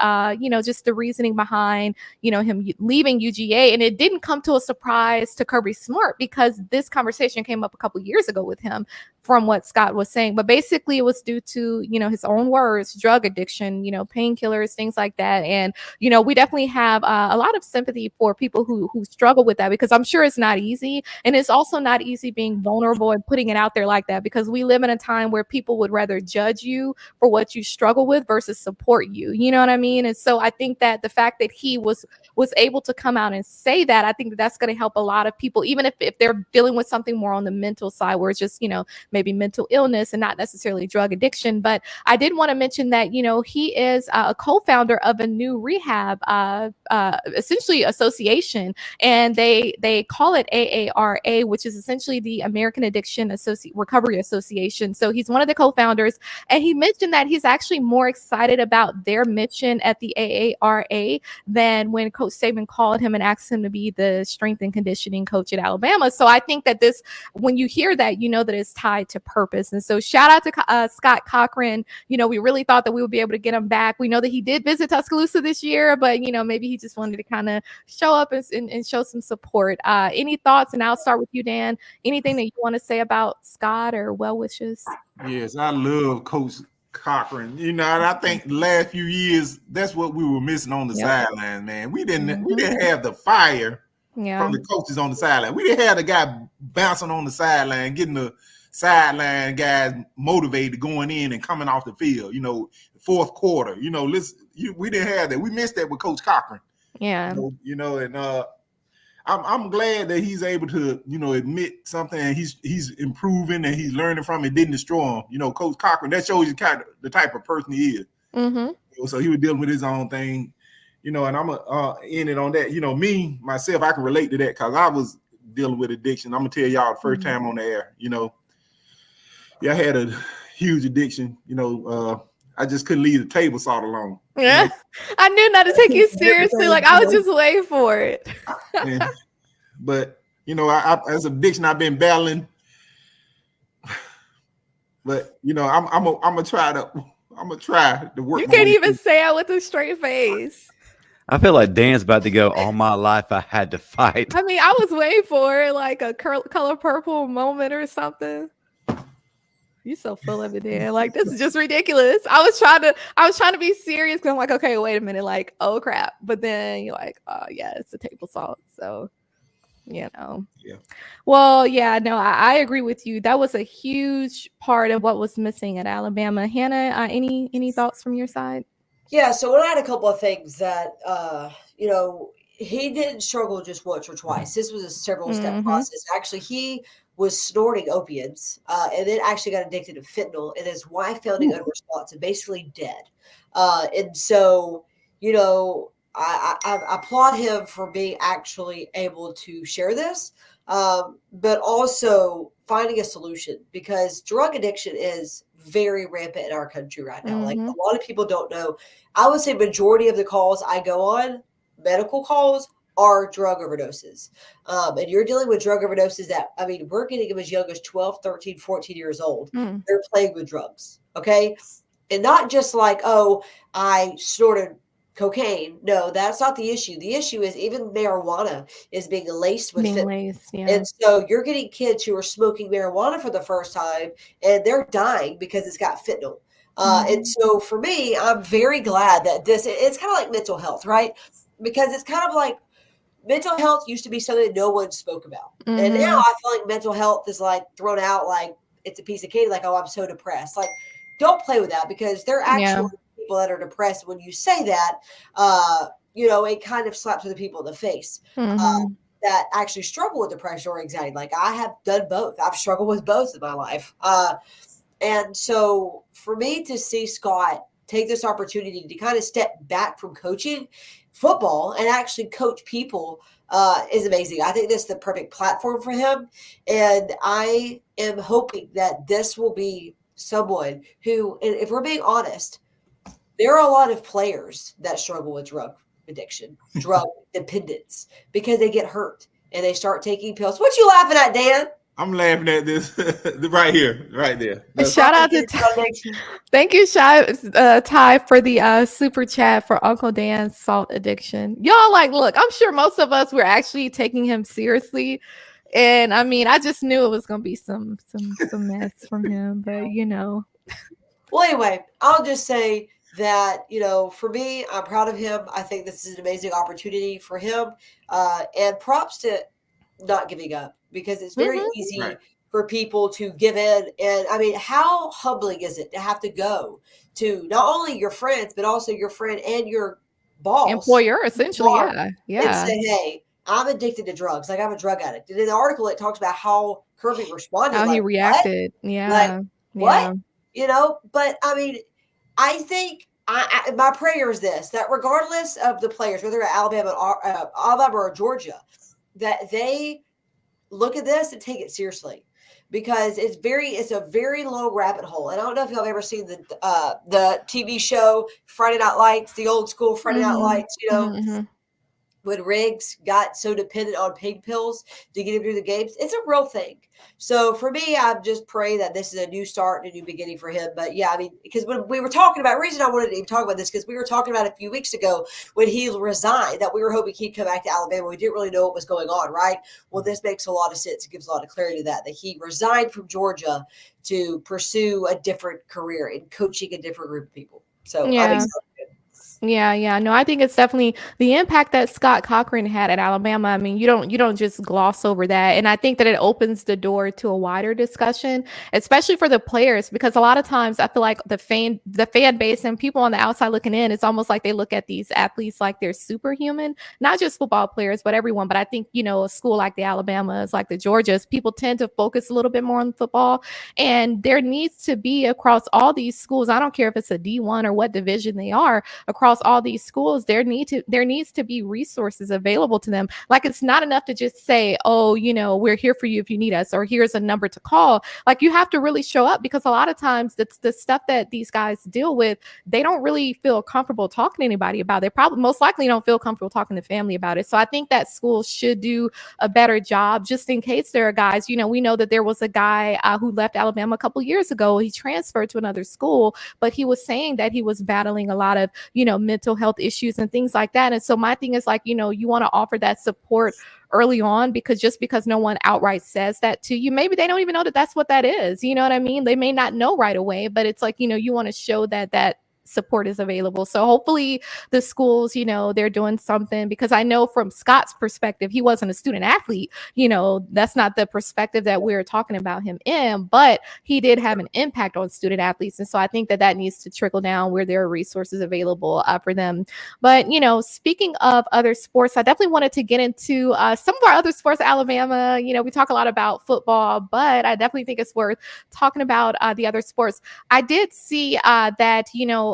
just the reasoning behind, him leaving UGA, and it didn't come to a surprise to Kirby Smart because this conversation came up a couple years ago with him, from what Scott was saying. But basically it was due to, his own words, drug addiction, painkillers, things like that. And, we definitely have a lot of sympathy for people who struggle with that, because I'm sure it's not easy. And it's also not easy being vulnerable and putting it out there like that, because we live in a time where people would rather judge you for what you struggle with versus support you. You know what I mean? And so I think that the fact that he was able to come out and say that, I think that's going to help a lot of people, even if they're dealing with something more on the mental side, where it's just, maybe mental illness and not necessarily drug addiction. But I did want to mention that, he is a co-founder of a new rehab, essentially association, and they call it AARA, which is essentially the American Addiction Recovery Association. So he's one of the co-founders, and he mentioned that he's actually more excited about their mission at the AARA than when Coach Saban called him and asked him to be the strength and conditioning coach at Alabama. So I think that when you hear that, that it's tied to purpose. And so shout out to Scott Cochran. We really thought that we would be able to get him back. We know that he did visit Tuscaloosa this year, but maybe he just wanted to kind of show up and show some support. Any thoughts? And I'll start with you, Dan. Anything that you want to say about Scott or well wishes? Yes, I love Coach Cochran. And I think the last few years, that's what we were missing on the sideline, man. We didn't have the fire from the coaches on the sideline. We didn't have the guy bouncing on the sideline, getting the sideline guys motivated going in and coming off the field, fourth quarter. We didn't have that. We missed that with Coach Cochran. Yeah. And I'm glad that he's able to, admit something, and he's improving and he's learning from it. Didn't destroy him. Coach Cochran, that shows you kind of the type of person he is. Mm-hmm. So he was dealing with his own thing, and I'm in it on that. Me, myself, I can relate to that because I was dealing with addiction. I'm going to tell y'all the first time on the air, I had a huge addiction. I just couldn't leave the table salt alone. Yeah, I knew not to take you seriously. Like I was just waiting for it. But I as addiction, I've been battling. But I'm gonna try to work. You can't even say it with a straight face. I feel like Dan's about to go. All my life, I had to fight. I mean, I was waiting for like a color purple moment or something. You so full of it, Dan. Like this is just ridiculous. I was trying to be serious because I'm like, okay, wait a minute, like, oh crap. But then you're like, oh yeah, it's the table salt. So you know. Yeah. Well, yeah, no, I agree with you. That was a huge part of what was missing at Alabama. Hannah, any thoughts from your side? Yeah, so when I had a couple of things that he didn't struggle just once or twice. This was a several step process. Actually, he was snorting opiates and then actually got addicted to fentanyl, and his wife found him unresponsive, basically dead. And so, I applaud him for being actually able to share this, but also finding a solution, because drug addiction is very rampant in our country right now. Like, a lot of people don't know. I would say majority of the calls I go on, medical calls, are drug overdoses. And you're dealing with drug overdoses that, I mean, we're getting them as young as 12, 13, 14 years old. They're playing with drugs. Okay. And not just like, oh, I snorted cocaine. No, that's not the issue. The issue is even marijuana is being laced with fentanyl. And so you're getting kids who are smoking marijuana for the first time, and they're dying because it's got fentanyl. And so for me, I'm very glad that it's kind of like mental health, right? Because it's kind of like mental health used to be something no one spoke about. And now I feel like mental health is like thrown out like it's a piece of candy, like, oh, I'm so depressed. Like, don't play with that, because they're actually people that are depressed. When you say that, it kind of slaps the people in the face that actually struggle with depression or anxiety. Like, I have done both. I've struggled with both in my life. And so for me to see Scott take this opportunity to kind of step back from coaching football and actually coach people is amazing. I think this is the perfect platform for him. And I am hoping that this will be someone who, and if we're being honest, there are a lot of players that struggle with drug addiction, drug dependence, because they get hurt and they start taking pills. What you laughing at, Dan? I'm laughing at this right here, right there. Shout out to thank you, Ty, for the super chat for Uncle Dan's salt addiction. Y'all, like, look, I'm sure most of us were actually taking him seriously, and I mean, I just knew it was gonna be some mess from him, but Well, anyway, I'll just say that, for me, I'm proud of him. I think this is an amazing opportunity for him, and props to not giving up, because it's very easy for people to give in. And I mean, how humbling is it to have to go to not only your friends, but also your friend and your boss, employer, essentially, and say, hey, I'm addicted to drugs. Like, I'm a drug addict. And in the article, it talks about how Kirby responded. How he reacted. What? What? But I mean, I think my prayer is this, that regardless of the players, whether at Alabama or Georgia, that they look at this and take it seriously, because it's a very low rabbit hole. And I don't know if y'all have ever seen the TV show Friday Night Lights, the old school Friday Night Lights, when Riggs got so dependent on pig pills to get him through the games. It's a real thing. So for me, I just pray that this is a new start and a new beginning for him. But yeah, I mean, because when we were talking about, the reason I wanted to even talk about this, because we were talking about a few weeks ago when he resigned, that we were hoping he'd come back to Alabama. We didn't really know what was going on, right? Well, this makes a lot of sense. It gives a lot of clarity to that he resigned from Georgia to pursue a different career in coaching a different group of people. So I'm excited. Yeah. No, I think it's definitely the impact that Scott Cochran had at Alabama. I mean, you don't just gloss over that. And I think that it opens the door to a wider discussion, especially for the players, because a lot of times I feel like the fan base and people on the outside looking in, it's almost like they look at these athletes like they're superhuman, not just football players, but everyone. But I think, a school like the Alabamas, like the Georgias, people tend to focus a little bit more on football. And there needs to be, across all these schools, I don't care if it's a D1 or what division they are, across all these schools, there needs to be resources available to them. Like, it's not enough to just say, oh, we're here for you if you need us, or here's a number to call. Like, you have to really show up, because a lot of times that's the stuff that these guys deal with. They don't really feel comfortable talking to anybody about it. They probably most likely don't feel comfortable talking to family about it. So I think that schools should do a better job, just in case there are guys, we know that there was a guy who left Alabama a couple years ago. He transferred to another school, but he was saying that he was battling a lot of, mental health issues and things like that. And so my thing is, like, you want to offer that support early on, because just because no one outright says that to you, maybe they don't even know that that's what that is. You know what I mean? They may not know right away, but it's like, you want to show that support is available. So hopefully the schools, they're doing something, because I know from Scott's perspective, he wasn't a student athlete. That's not the perspective that we're talking about him in, but he did have an impact on student athletes. And so I think that needs to trickle down where there are resources available for them. But, speaking of other sports, I definitely wanted to get into some of our other sports at Alabama. We talk a lot about football, but I definitely think it's worth talking about the other sports. I did see that,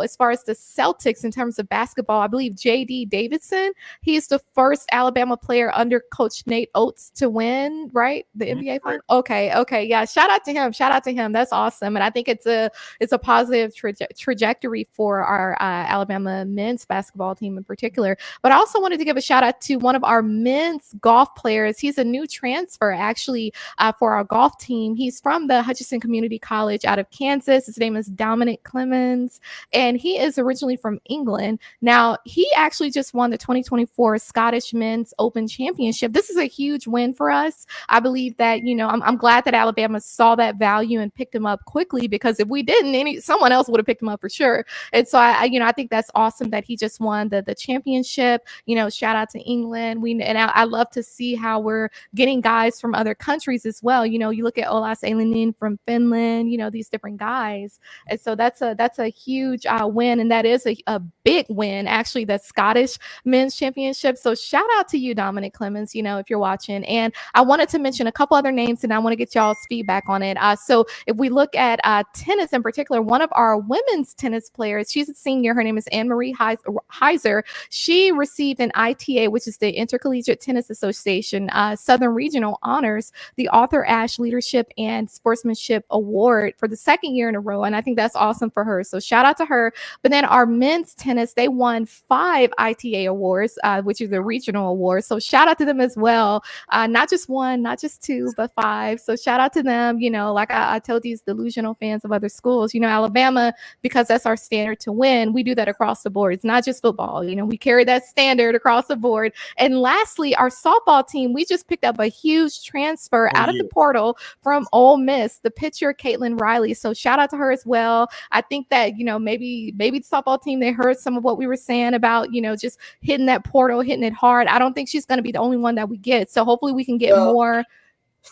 as far as the Celtics in terms of basketball, I believe J.D. Davidson, he's the first Alabama player under Coach Nate Oates to win, right? The NBA final. Okay. Yeah. Shout out to him. That's awesome. And I think it's a positive trajectory for our Alabama men's basketball team in particular. But I also wanted to give a shout out to one of our men's golf players. He's a new transfer actually for our golf team. He's from the Hutchinson Community College out of Kansas. His name is Dominic Clemens, and he is originally from England. Now, he actually just won the 2024 Scottish Men's Open Championship. This is a huge win for us. I believe that, I'm glad that Alabama saw that value and picked him up quickly, because if we didn't, someone else would have picked him up for sure. And so I think that's awesome that he just won the championship. Shout out to England. I love to see how we're getting guys from other countries as well. You look at Olas Elinin from Finland, these different guys. And so that's a huge win. And that is a big win, actually, that Scottish Men's Championship. So shout out to you, Dominic Clemens, if you're watching. And I wanted to mention a couple other names, and I want to get y'all's feedback on it. So if we look at tennis in particular, one of our women's tennis players, she's a senior. Her name is Anne-Marie Heiser. She received an ITA, which is the Intercollegiate Tennis Association Southern Regional Honors, the Arthur Ashe Leadership and Sportsmanship Award for the second year in a row. And I think that's awesome for her. So shout out to her. But then our men's tennis, they won 5 ITA awards, which is the regional awards. So shout out to them as well. Not just 1, not just 2, but 5. So shout out to them. Like I told these delusional fans of other schools, Alabama, because that's our standard to win. We do that across the board. It's not just football. We carry that standard across the board. And lastly, our softball team, we just picked up a huge transfer out of the portal from Ole Miss, the pitcher Caitlin Riley. So shout out to her as well. I think that, maybe the softball team, they heard some of what we were saying about, just hitting that portal, hitting it hard. I don't think she's going to be the only one that we get. So hopefully we can get more.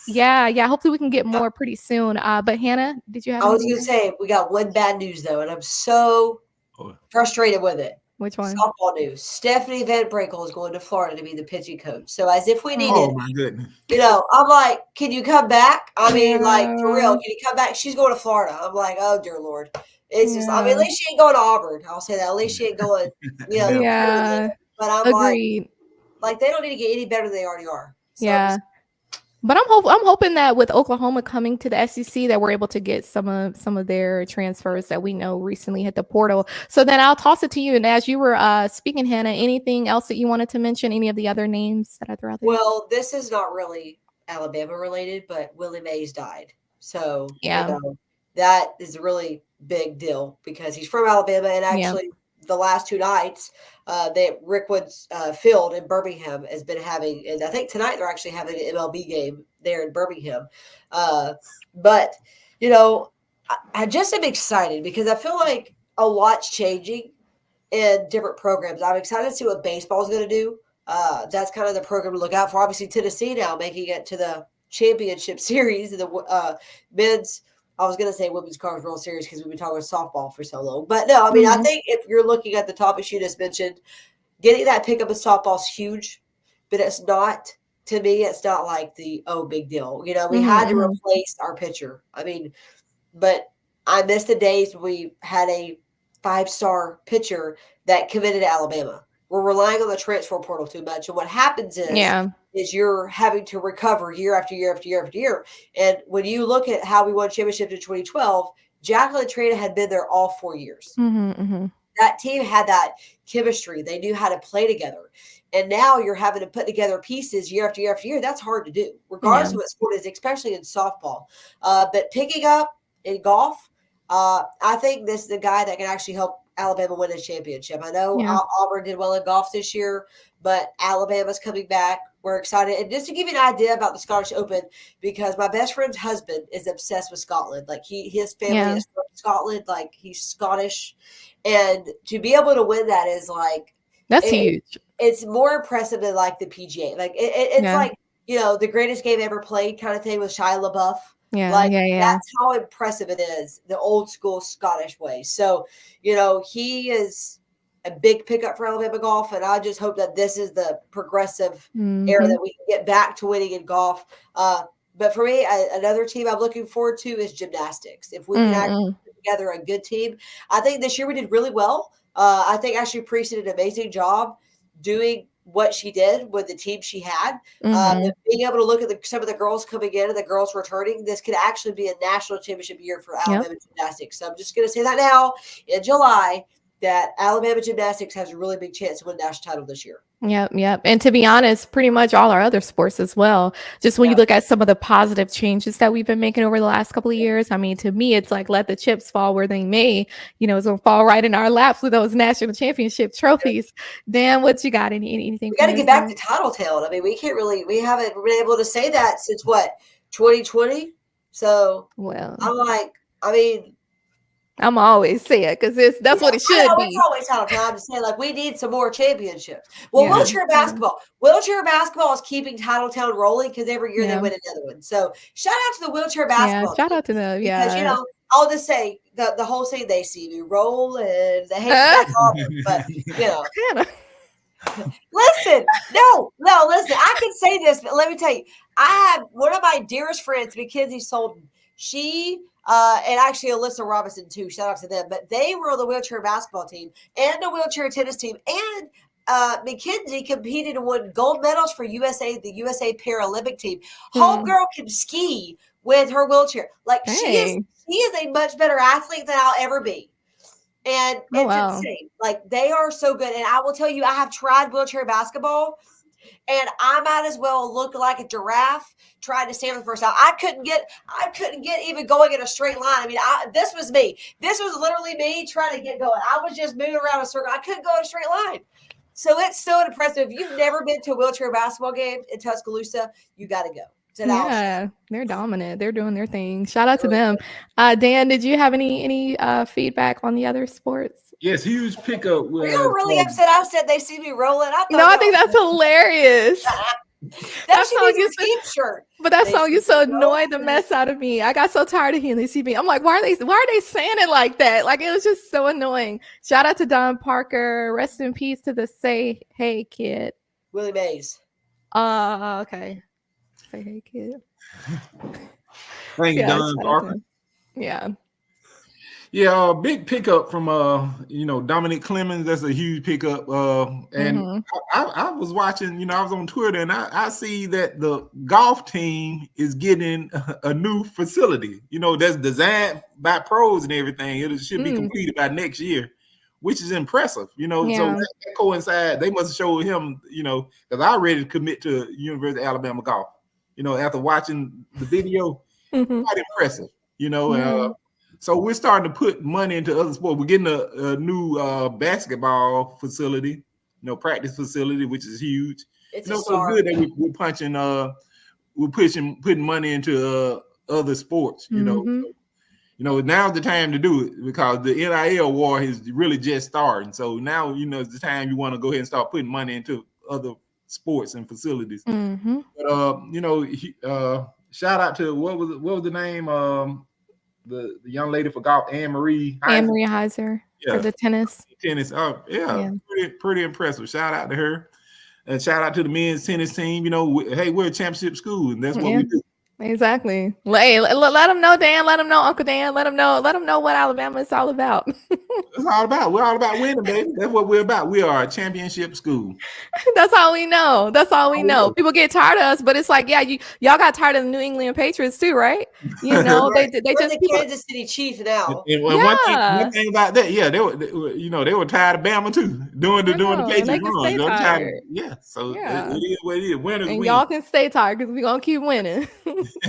Yeah. Hopefully we can get more pretty soon. But Hannah, did you have? I was going to say, we got one bad news though, and I'm so frustrated with it. Which one? Softball news. Stephanie Van Brinkel is going to Florida to be the pitching coach. So as if we needed, my goodness. I'm like, can you come back? I mean, like, for real, can you come back? She's going to Florida. I'm like, oh dear Lord. It's just, I mean, at least she ain't going to Auburn. I'll say that. At least she ain't going, Yeah. But I'm Agreed. like, they don't need to get any better than they already are. So yeah. But I'm hoping that with Oklahoma coming to the SEC, that we're able to get some of their transfers that we know recently hit the portal. So then I'll toss it to you. And as you were speaking, Hannah, anything else that you wanted to mention? Any of the other names that I threw out there? Well, this is not really Alabama related, but Willie Mays died. So that is a really big deal because he's from Alabama, and actually the last 2 nights that Rickwood's Field in Birmingham has been having, and I think tonight they're actually having an MLB game there in Birmingham. But, I just am excited because I feel like a lot's changing in different programs. I'm excited to see what baseball is going to do. That's kind of the program to look out for. Obviously, Tennessee now making it to the championship series in the men's, I was going to say women's College World Series because we've been talking about softball for so long. But no, I mean, I think if you're looking at the topics you just mentioned, getting that pickup of softball is huge, but it's not, to me, it's not like the, big deal. We had to replace our pitcher. I mean, but I miss the days we had a 5-star pitcher that committed to Alabama. We're relying on the transfer portal too much. And what happens is you're having to recover year after year after year after year. And when you look at how we won championship in 2012, Jacqueline Trina had been there all 4 years. That team had that chemistry. They knew how to play together. And now you're having to put together pieces year after year after year. That's hard to do, regardless of what sport it is, especially in softball. But picking up in golf, I think this is the guy that can actually help Alabama win a championship. I know Auburn did well in golf this year, but Alabama's coming back. We're excited. And just to give you an idea about the Scottish Open, because my best friend's husband is obsessed with Scotland. Like his family is from Scotland. Like he's Scottish. And to be able to win that is like, that's huge. It's more impressive than like the PGA. Like it's like, the greatest game ever played kind of thing with Shia LaBeouf. That's how impressive it is, the old school Scottish way. So, he is a big pickup for Alabama golf, and I just hope that this is the progressive era that we can get back to winning in golf. But for me, another team I'm looking forward to is gymnastics. If we can actually put together a good team, I think this year we did really well. I think actually Priest did an amazing job doing what she did with the team she had. Being able to look at some of the girls coming in and the girls returning, this could actually be a national championship year for Alabama gymnastics. So I'm just going to say that now in July, that Alabama gymnastics has a really big chance to win the national title this year. Yep. And to be honest, pretty much all our other sports as well. Just when you look at some of the positive changes that we've been making over the last couple of years, I mean, to me, it's like let the chips fall where they may. It's gonna fall right in our laps with those national championship trophies. Dan, what you got? Anything? We got to get back to Titletown. I mean, we haven't been able to say that since 2020. So I'm always saying because that's what it should be. It's always Titletown. I'm just saying, like, we need some more championships. Well, wheelchair basketball. Wheelchair basketball is keeping Titletown rolling because every year they win another one. So shout out to the wheelchair basketball. Shout out to them. Because, I'll just say the whole thing, they see me rolling. They hate back off, but listen, listen. I can say this, but let me tell you, I have one of my dearest friends, Mackenzie Solden. She and actually Alyssa Robinson too. Shout out to them. But they were on the wheelchair basketball team and the wheelchair tennis team. And Mackenzie competed and won gold medals for the USA Paralympic team. Homegirl can ski with her wheelchair. Like she is a much better athlete than I'll ever be. And it's insane. Like they are so good. And I will tell you, I have tried wheelchair basketball. And I might as well look like a giraffe trying to stand for the first time. I couldn't get even going in a straight line. I mean, this was me. This was literally me trying to get going. I was just moving around a circle. I couldn't go in a straight line. So it's so impressive. If you've never been to a wheelchair basketball game in Tuscaloosa, you got to go. They're dominant. They're doing their thing. Shout out to them. Dan, did you have any feedback on the other sports? Yes, huge pickup. You're really upset. I said they see me rolling. I think that's hilarious. That should be your team shirt. But that song used to annoy the mess out of me. I got so tired of hearing they see me. I'm like, why are they saying it like that? Like it was just so annoying. Shout out to Don Parker. Rest in peace to the Say Hey Kid. Willie Mays. Okay. Say Hey Kid. Thank you, Don Parker. Yeah, big pickup from Dominic Clemens. That's a huge pickup. And I was watching, I was on Twitter and I see that the golf team is getting a new facility. That's designed by pros and everything. It should be completed by next year, which is impressive. So that coincides. They must have showed him, because I ready to commit to University of Alabama golf. After watching the video, quite impressive. So we're starting to put money into other sports. We're getting a new basketball facility, practice facility, which is huge. It's so good that putting money into other sports. Now's the time to do it because the NIL war is really just starting. So now it's the time you want to go ahead and start putting money into other sports and facilities. But shout out to what was the name? The young lady for golf, Anne-Marie Heiser for the tennis. Pretty impressive. Shout out to her, and shout out to the men's tennis team. Hey, we're a championship school, and that's what we do. Exactly. Hey, let them know, Dan. Let them know, Uncle Dan. Let them know what Alabama is all about. That's all about. We're all about winning, baby. That's what we're about. We are a championship school. That's all we know. People get tired of us, but it's like, y'all got tired of the New England Patriots too, right? They we're just the Kansas City Chiefs now. And one thing about that, they were tired of Bama too, doing the Patriots run. So it is what it is. Winners and win. Y'all can stay tired because we're gonna keep winning.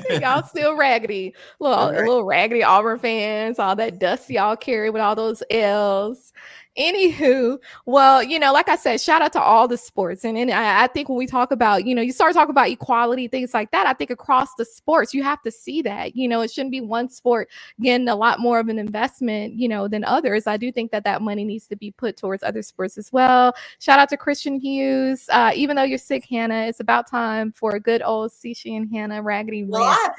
Y'all still raggedy, little raggedy Auburn fans, all that dust y'all carry with all those L's. Anywho, well, like I said, shout out to all the sports. And I think when we talk about, you start talking about equality, things like that, I think across the sports, you have to see that, it shouldn't be one sport getting a lot more of an investment, than others. I do think that money needs to be put towards other sports as well. Shout out to Christian Hughes. Even though you're sick, Hannah, it's about time for a good old C'Chi and Hannah raggedy rant. Well, I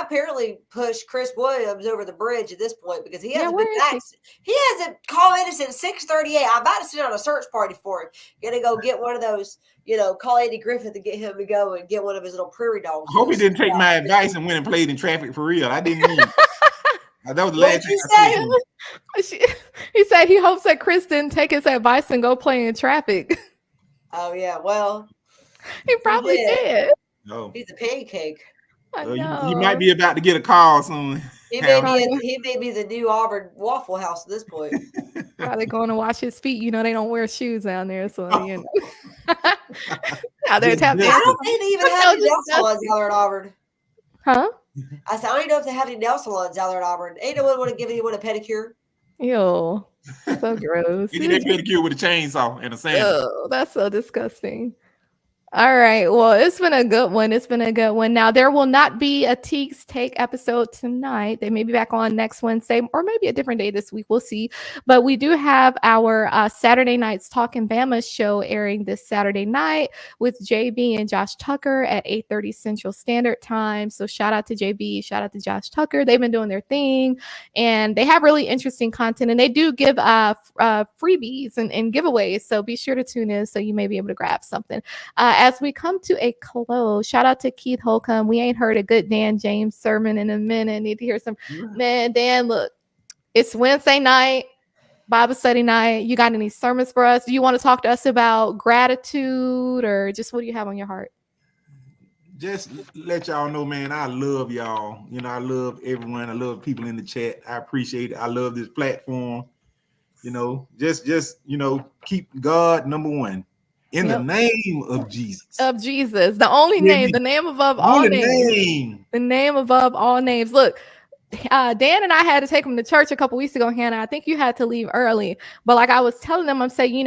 apparently pushed Chris Williams over the bridge at this point because he hasn't been back. He hasn't called in since 6:38. I'm about to sit on a search party for him. Gonna go get one of those, call Andy Griffith to get him to go and get one of his little prairie dogs. I hope he didn't take my advice and went and played in traffic for real. I didn't mean that was the last thing I said. He said he hopes that Chris didn't take his advice and go play in traffic. Oh yeah, well, he probably did. No, he's a pancake. You might be about to get a call soon. He may be the new Auburn Waffle House at this point. Probably going to wash his feet. They don't wear shoes down there, so Now they're tapping. I don't think they even have any nail salons down there at Auburn. Huh? I said I don't even know if they have any nail salons down there at Auburn. Ain't no one want to give anyone a pedicure. Ew, so gross. You need a pedicure with a chainsaw and a sandal. Ew, that's so disgusting. All right. Well, it's been a good one. Now, there will not be a Teague's Take episode tonight. They may be back on next Wednesday or maybe a different day this week. We'll see. But we do have our Saturday Nights Talking Bama show airing this Saturday night with JB and Josh Tucker at 8:30 Central Standard Time. So shout out to JB. Shout out to Josh Tucker. They've been doing their thing. And they have really interesting content. And they do give freebies and giveaways. So be sure to tune in so you may be able to grab something. As we come to a close, shout out to Keith Holcomb. We ain't heard a good Dan James sermon in a minute. Need to hear some. Man, Dan, look, it's Wednesday night, Bible study night. You got any sermons for us? Do you want to talk to us about gratitude or just what do you have on your heart? Just let y'all know, man, I love y'all. I love everyone. I love people in the chat. I appreciate it. I love this platform. Just keep God number one. In the name of Jesus. Of Jesus. The only name, the name above all names. The name above all names. Look, Dan and I had to take him to church a couple weeks ago, Hannah. I think you had to leave early. But like I was telling them, I'm saying,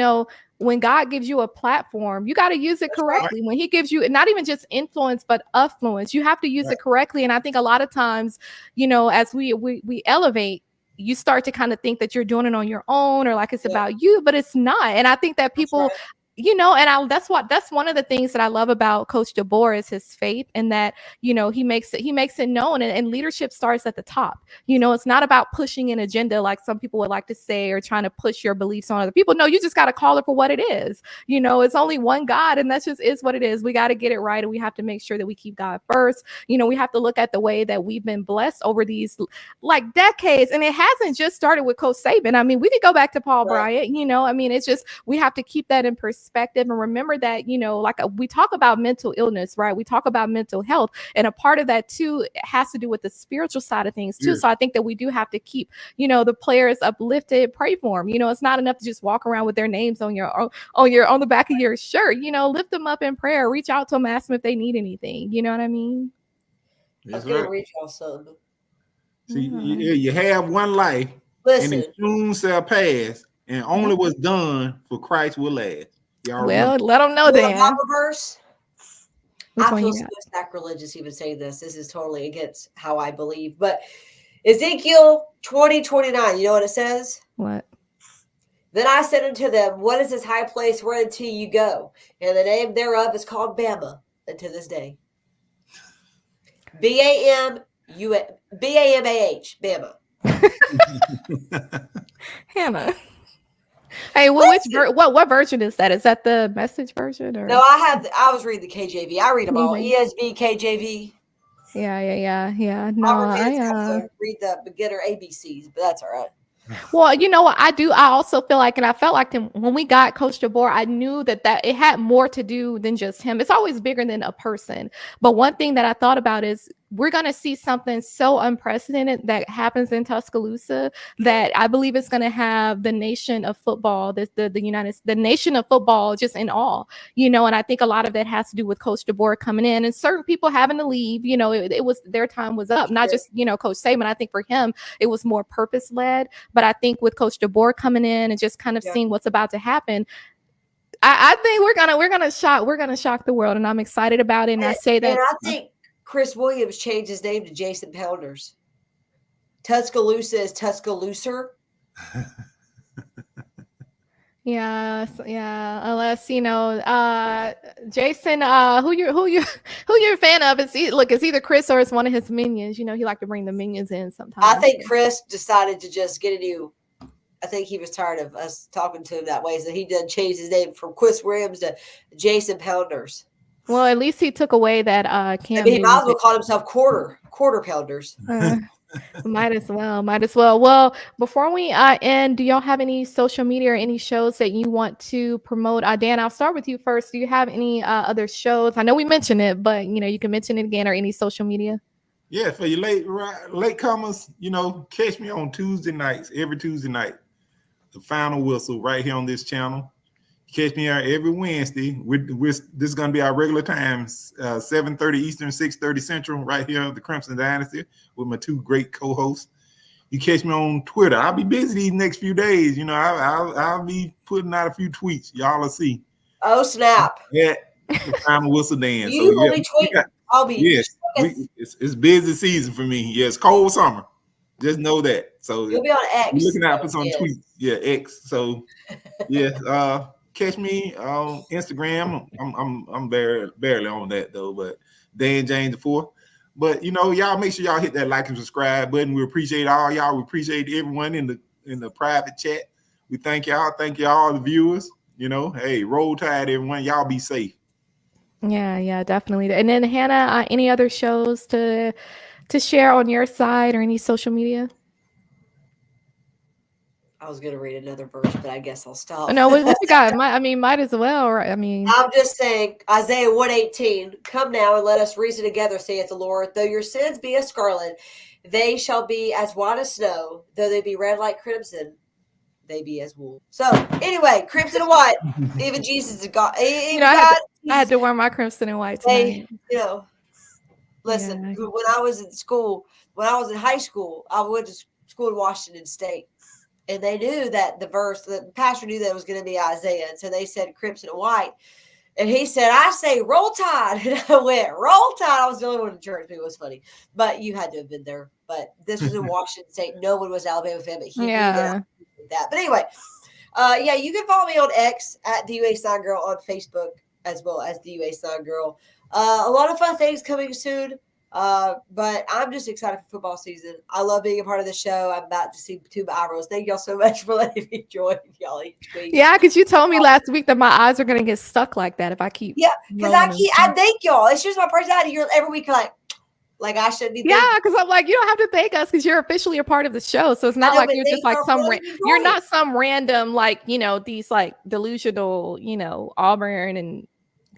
when God gives you a platform, you got to use it correctly. When he gives you not even just influence, but affluence, you have to use it correctly. And I think a lot of times, as we elevate, you start to kind of think that you're doing it on your own or like it's about you, but it's not. And I think that people... that's one of the things that I love about Coach DeBoer is his faith and that, he makes it known and leadership starts at the top. It's not about pushing an agenda like some people would like to say or trying to push your beliefs on other people. No, you just got to call it for what it is. It's only one God and that's just is what it is. We got to get it right. And we have to make sure that we keep God first. We have to look at the way that we've been blessed over these decades. And it hasn't just started with Coach Saban. I mean, we could go back to Paul Bryant, it's just, we have to keep that in perspective and remember that, we talk about mental illness, right? We talk about mental health. And a part of that too has to do with the spiritual side of things too. So I think that we do have to keep, the players uplifted, pray for them. It's not enough to just walk around with their names on the back of your shirt, lift them up in prayer, reach out to them, ask them if they need anything. You know what I mean? I was going to reach out some. See, you have one life. Listen. And it soon shall pass and only what's done for Christ will last. Well, let them know that. Verse. I feel so sacrilegious even saying this. This is totally against how I believe. But Ezekiel 20:29, you know what it says? What? Then I said unto them, what is this high place whereunto you go? And the name thereof is called Bama unto this day. Bamah, Bama. Hannah. Hey, what version is that? Is that the Message version? Or? No, I was reading the KJV. I read them all. ESV, KJV. Yeah. No, I have to read the beginner ABCs, but that's all right. Well, you know what I do? I also feel like, and I felt like when we got Coach DeBoer, I knew that it had more to do than just him. It's always bigger than a person. But one thing that I thought about is we're going to see something so unprecedented that happens in Tuscaloosa that I believe it's going to have the nation of football, the nation of football just in awe, and I think a lot of that has to do with Coach DeBoer coming in and certain people having to leave. It was their time was up, not just, Coach Saban. I think for him, it was more purpose led. But I think with Coach DeBoer coming in and just kind of seeing what's about to happen, I think we're gonna shock the world, and I'm excited about it. And I say that, and I think Chris Williams changed his name to Jason Pounders. Tuscaloosa is Tuscalooser. Yeah. Unless Jason, who you're a fan of? It's either Chris or it's one of his minions. He like to bring the minions in sometimes. I think Chris decided to just get a new. I think he was tired of us talking to him that way, so he did change his name from Chris Williams to Jason Pounders. Well, at least he took away that Cam. He might as well call himself quarter pounders. Might as well. Well, before we end, do y'all have any social media or any shows that you want to promote? Dan, I'll start with you first. Do you have any other shows? I know we mentioned it, but you can mention it again, or any social media. Yeah, for your late comers, catch me on Tuesday nights, every Tuesday night. The Final Whistle right here on this channel. Catch me here every Wednesday. This is going to be our regular times, 7:30 Eastern, 6:30 Central, right here at the Crimson Dynasty with my two great co-hosts. You catch me on Twitter. I'll be busy these next few days. I'll be putting out a few tweets. Y'all will see. Oh, snap. Yeah, the Final Whistle Dan. You will be tweeting. I'll be. Yes, it's busy season for me. Yeah, it's cold summer. Just know that. So you'll be on X. Looking out for some tweets. Yeah, X. So yeah, catch me on Instagram. I'm barely on that though, but Dan James the Fourth. But y'all make sure y'all hit that like and subscribe button. We appreciate all y'all. We appreciate everyone in the private chat. We thank y'all. Thank y'all, the viewers. Hey, roll tide, everyone. Y'all be safe. Yeah, definitely. And then Hannah, any other shows to share on your side or any social media? I was going to read another verse, but I guess I'll stop. No, what you got? Might as well. Right? I'm just saying, Isaiah 1:18, come now and let us reason together, saith the Lord. Though your sins be as scarlet, they shall be as white as snow. Though they be red like crimson, they be as wool. So anyway, crimson and white, even Jesus is God. I had to wear my crimson and white tonight. Listen, when I was in school, when I was in high school, I went to school in Washington State. And they knew that the pastor knew that it was going to be Isaiah. And so they said crimson and white. And he said, I say roll tide. And I went, roll tide. I was the only one in church. It was funny. But you had to have been there. But this was in Washington State. No one was Alabama fan, but he knew that. But anyway, you can follow me on X at the UA Sign Girl, on Facebook as well as the UA Sign Girl. A lot of fun things coming soon. But I'm just excited for football season. I love being a part of the show. I'm about to see two eyebrows. Thank y'all so much for letting me join y'all each week. Yeah, because you told me last week that my eyes are going to get stuck like that if I keep. Yeah, because I thank y'all. It's just my personality. You're every week like I should be. Yeah, because I'm like, you don't have to thank us because you're officially a part of the show. So it's not like you're just like you're not some random these like delusional Auburn and.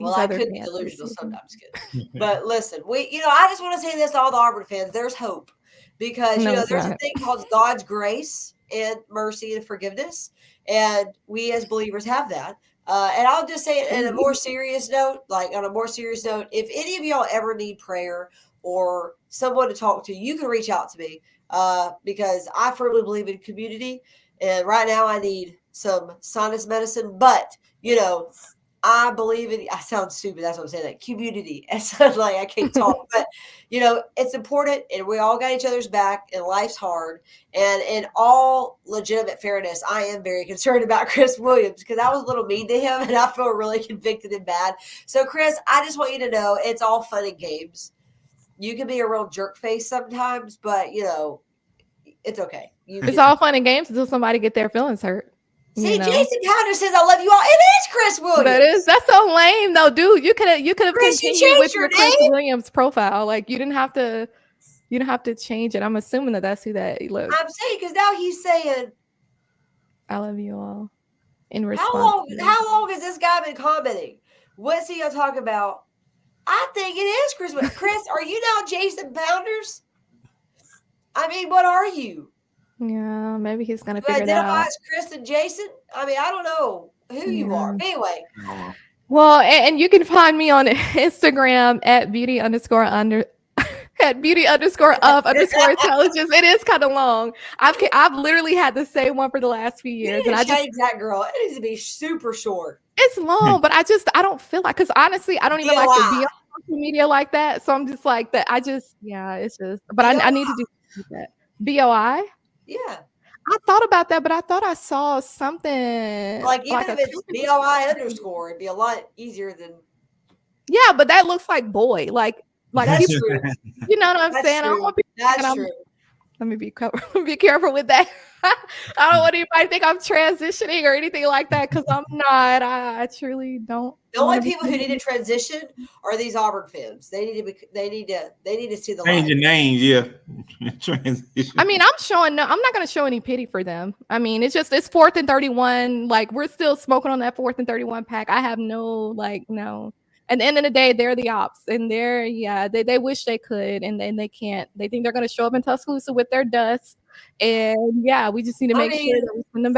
Well, I could be delusional sometimes, kid. But listen, I just want to say this to all the Auburn fans. There's hope because, there's a thing called God's grace and mercy and forgiveness. And we as believers have that. And I'll just say it in a more serious note, if any of y'all ever need prayer or someone to talk to, you can reach out to me because I firmly believe in community. And right now I need some sinus medicine, but, I believe in, I sound stupid. That's what I'm saying. That community. It sounds like I can't talk, but it's important and we all got each other's back and life's hard. And in all legitimate fairness, I am very concerned about Chris Williams because I was a little mean to him and I feel really convicted and bad. So Chris, I just want you to know it's all fun and games. You can be a real jerk face sometimes, but it's okay. It's all fun and games until somebody get their feelings hurt. See, Jason Powder says, "I love you all." It is Chris Williams. That's so lame, though, dude. You could have continued with your Chris Williams profile. Like you didn't have to change it. I'm assuming that's who that looks. I'm saying because now he's saying, "I love you all." In response, how long has this guy been commenting? What's he gonna talk about? I think it is Chris. But Chris, are you now Jason Pounders? I mean, what are you? Yeah, maybe he's gonna You figure that identify out. as Chris and Jason? I mean, I don't know who you are. But anyway, Well, and you can find me on Instagram at beauty_of_intelligence. It is kind of long. I've literally had the same one for the last few you years, need and to I change that, girl. It needs to be super short. it's long, but I don't feel like, because honestly, I don't even like to be BOI. on social media like that. So I'm just like that. It's just. But I need to do that. BOI. Yeah. I thought about that, but I thought I saw something Like even if it's company- BOI_, it'd be a lot easier than. Yeah, but that looks like boy. Like That's people, true. you know what I'm That's saying? I don't true. want people thinking That's I'm true. Let me be careful with that. I don't want anybody to think I'm transitioning or anything like that, because I'm not. I truly don't. The only people who need to transition are these Auburn fans. They need to see the Change light. your names, yeah. Transition. I mean, I'm not going to show any pity for them. I mean, it's 4th and 31. Like, we're still smoking on that 4th and 31 pack. I have no. At the end of the day, they're the ops, and they wish they could, and then they can't. They think they're going to show up in Tuscaloosa with their dust, and we just need to make sure that we send them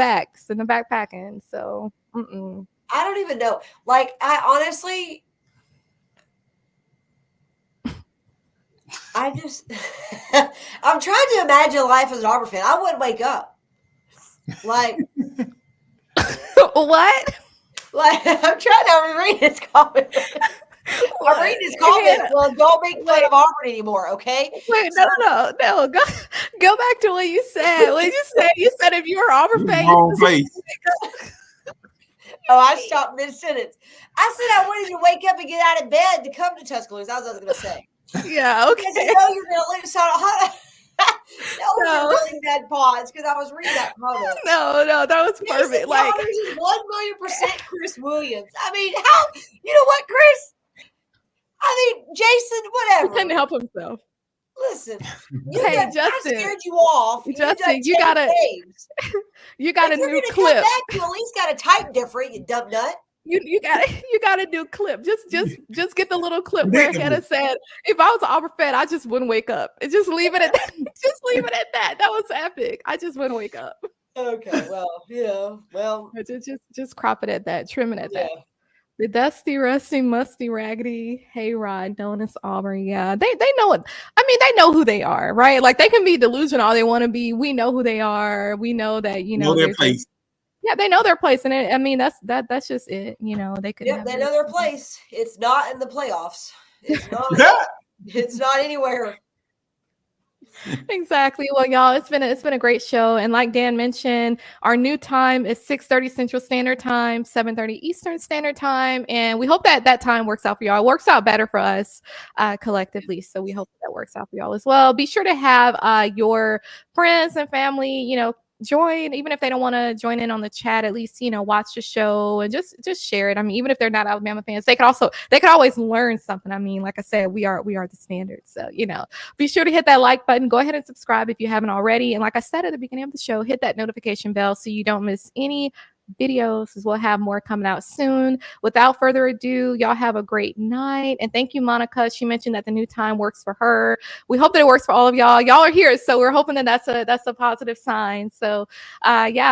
back packing. So, I don't even know. Like, I honestly, I'm trying to imagine life as an Auburn fan. I wouldn't wake up. Like, what? Like, I'm trying to read his comment. I'm reading his comment. Well, don't make fun of Auburn anymore, okay? Wait, no. Go back to what you said. What did you say? You said if you were Auburn fan, wrong place. Oh, I stopped mid-sentence. I said I wanted you to wake up and get out of bed to come to Tuscaloosa. That's what I was going to say. Yeah, okay. Because you know you're going to lose. So that was a really bad pause because I was reading that comment. No, that was perfect. Like, there's just 1,000,000% Chris Williams. I mean, how? You know what, Chris? I mean, Jason, whatever. he couldn't help himself. Listen, Justin, I scared you off. Justin, you got a new clip. Come back, you at least got to type different, you dumb nut. You got a new clip. Just get the little clip where Hannah said, "If I was an Auburn fan, I just wouldn't wake up." And just leave it at that. Just leave it at that. That was epic. I just wouldn't wake up. Okay, well, just crop it at that, trim it at that. The dusty, rusty, musty, raggedy hayride known as Auburn. Yeah, they know it. I mean, they know who they are, right? Like, they can be delusional all they want to be. We know who they are. We know that, know their place. Yeah, they know their place, and I mean that's just it. They could. Yep, they know their place. It's not in the playoffs. It's not. It's not anywhere. Exactly. Well, y'all, it's been a great show, and like Dan mentioned, our new time is 6:30 Central Standard Time, 7:30 Eastern Standard Time, and we hope that time works out for y'all. It works out better for us collectively, so we hope that works out for y'all as well. Be sure to have your friends and family, join, even if they don't want to join in on the chat, at least watch the show and just share it. I mean, even if they're not Alabama fans, they could always learn something. I mean, like I said, we are the standard. So be sure to hit that like button, go ahead and subscribe if you haven't already, and like I said at the beginning of the show, hit that notification bell so you don't miss any videos, as we'll have more coming out soon. Without further ado, y'all have a great night, and thank you, Monica. She mentioned that the new time works for her. We hope that it works for all of y'all. Y'all are here, so we're hoping that that's a positive sign. So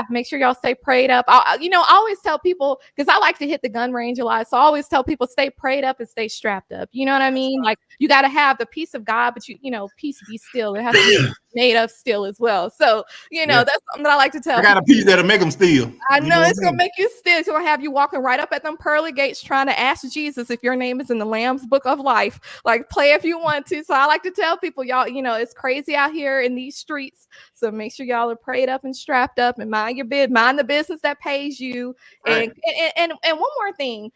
make sure y'all stay prayed up. I always tell people, because I like to hit the gun range a lot, so I always tell people stay prayed up and stay strapped up. You know what I mean? Like, you got to have the peace of God, but peace be still. It has to be made of steel as well. So that's something that I like to tell. I got a piece that'll make them steal. I know it's gonna make you still. It's gonna have you walking right up at them pearly gates trying to ask Jesus if your name is in the Lamb's Book of Life. Like, play if you want to. So I like to tell people, y'all, it's crazy out here in these streets. So make sure y'all are prayed up and strapped up and mind the business that pays you. Right. And one more thing.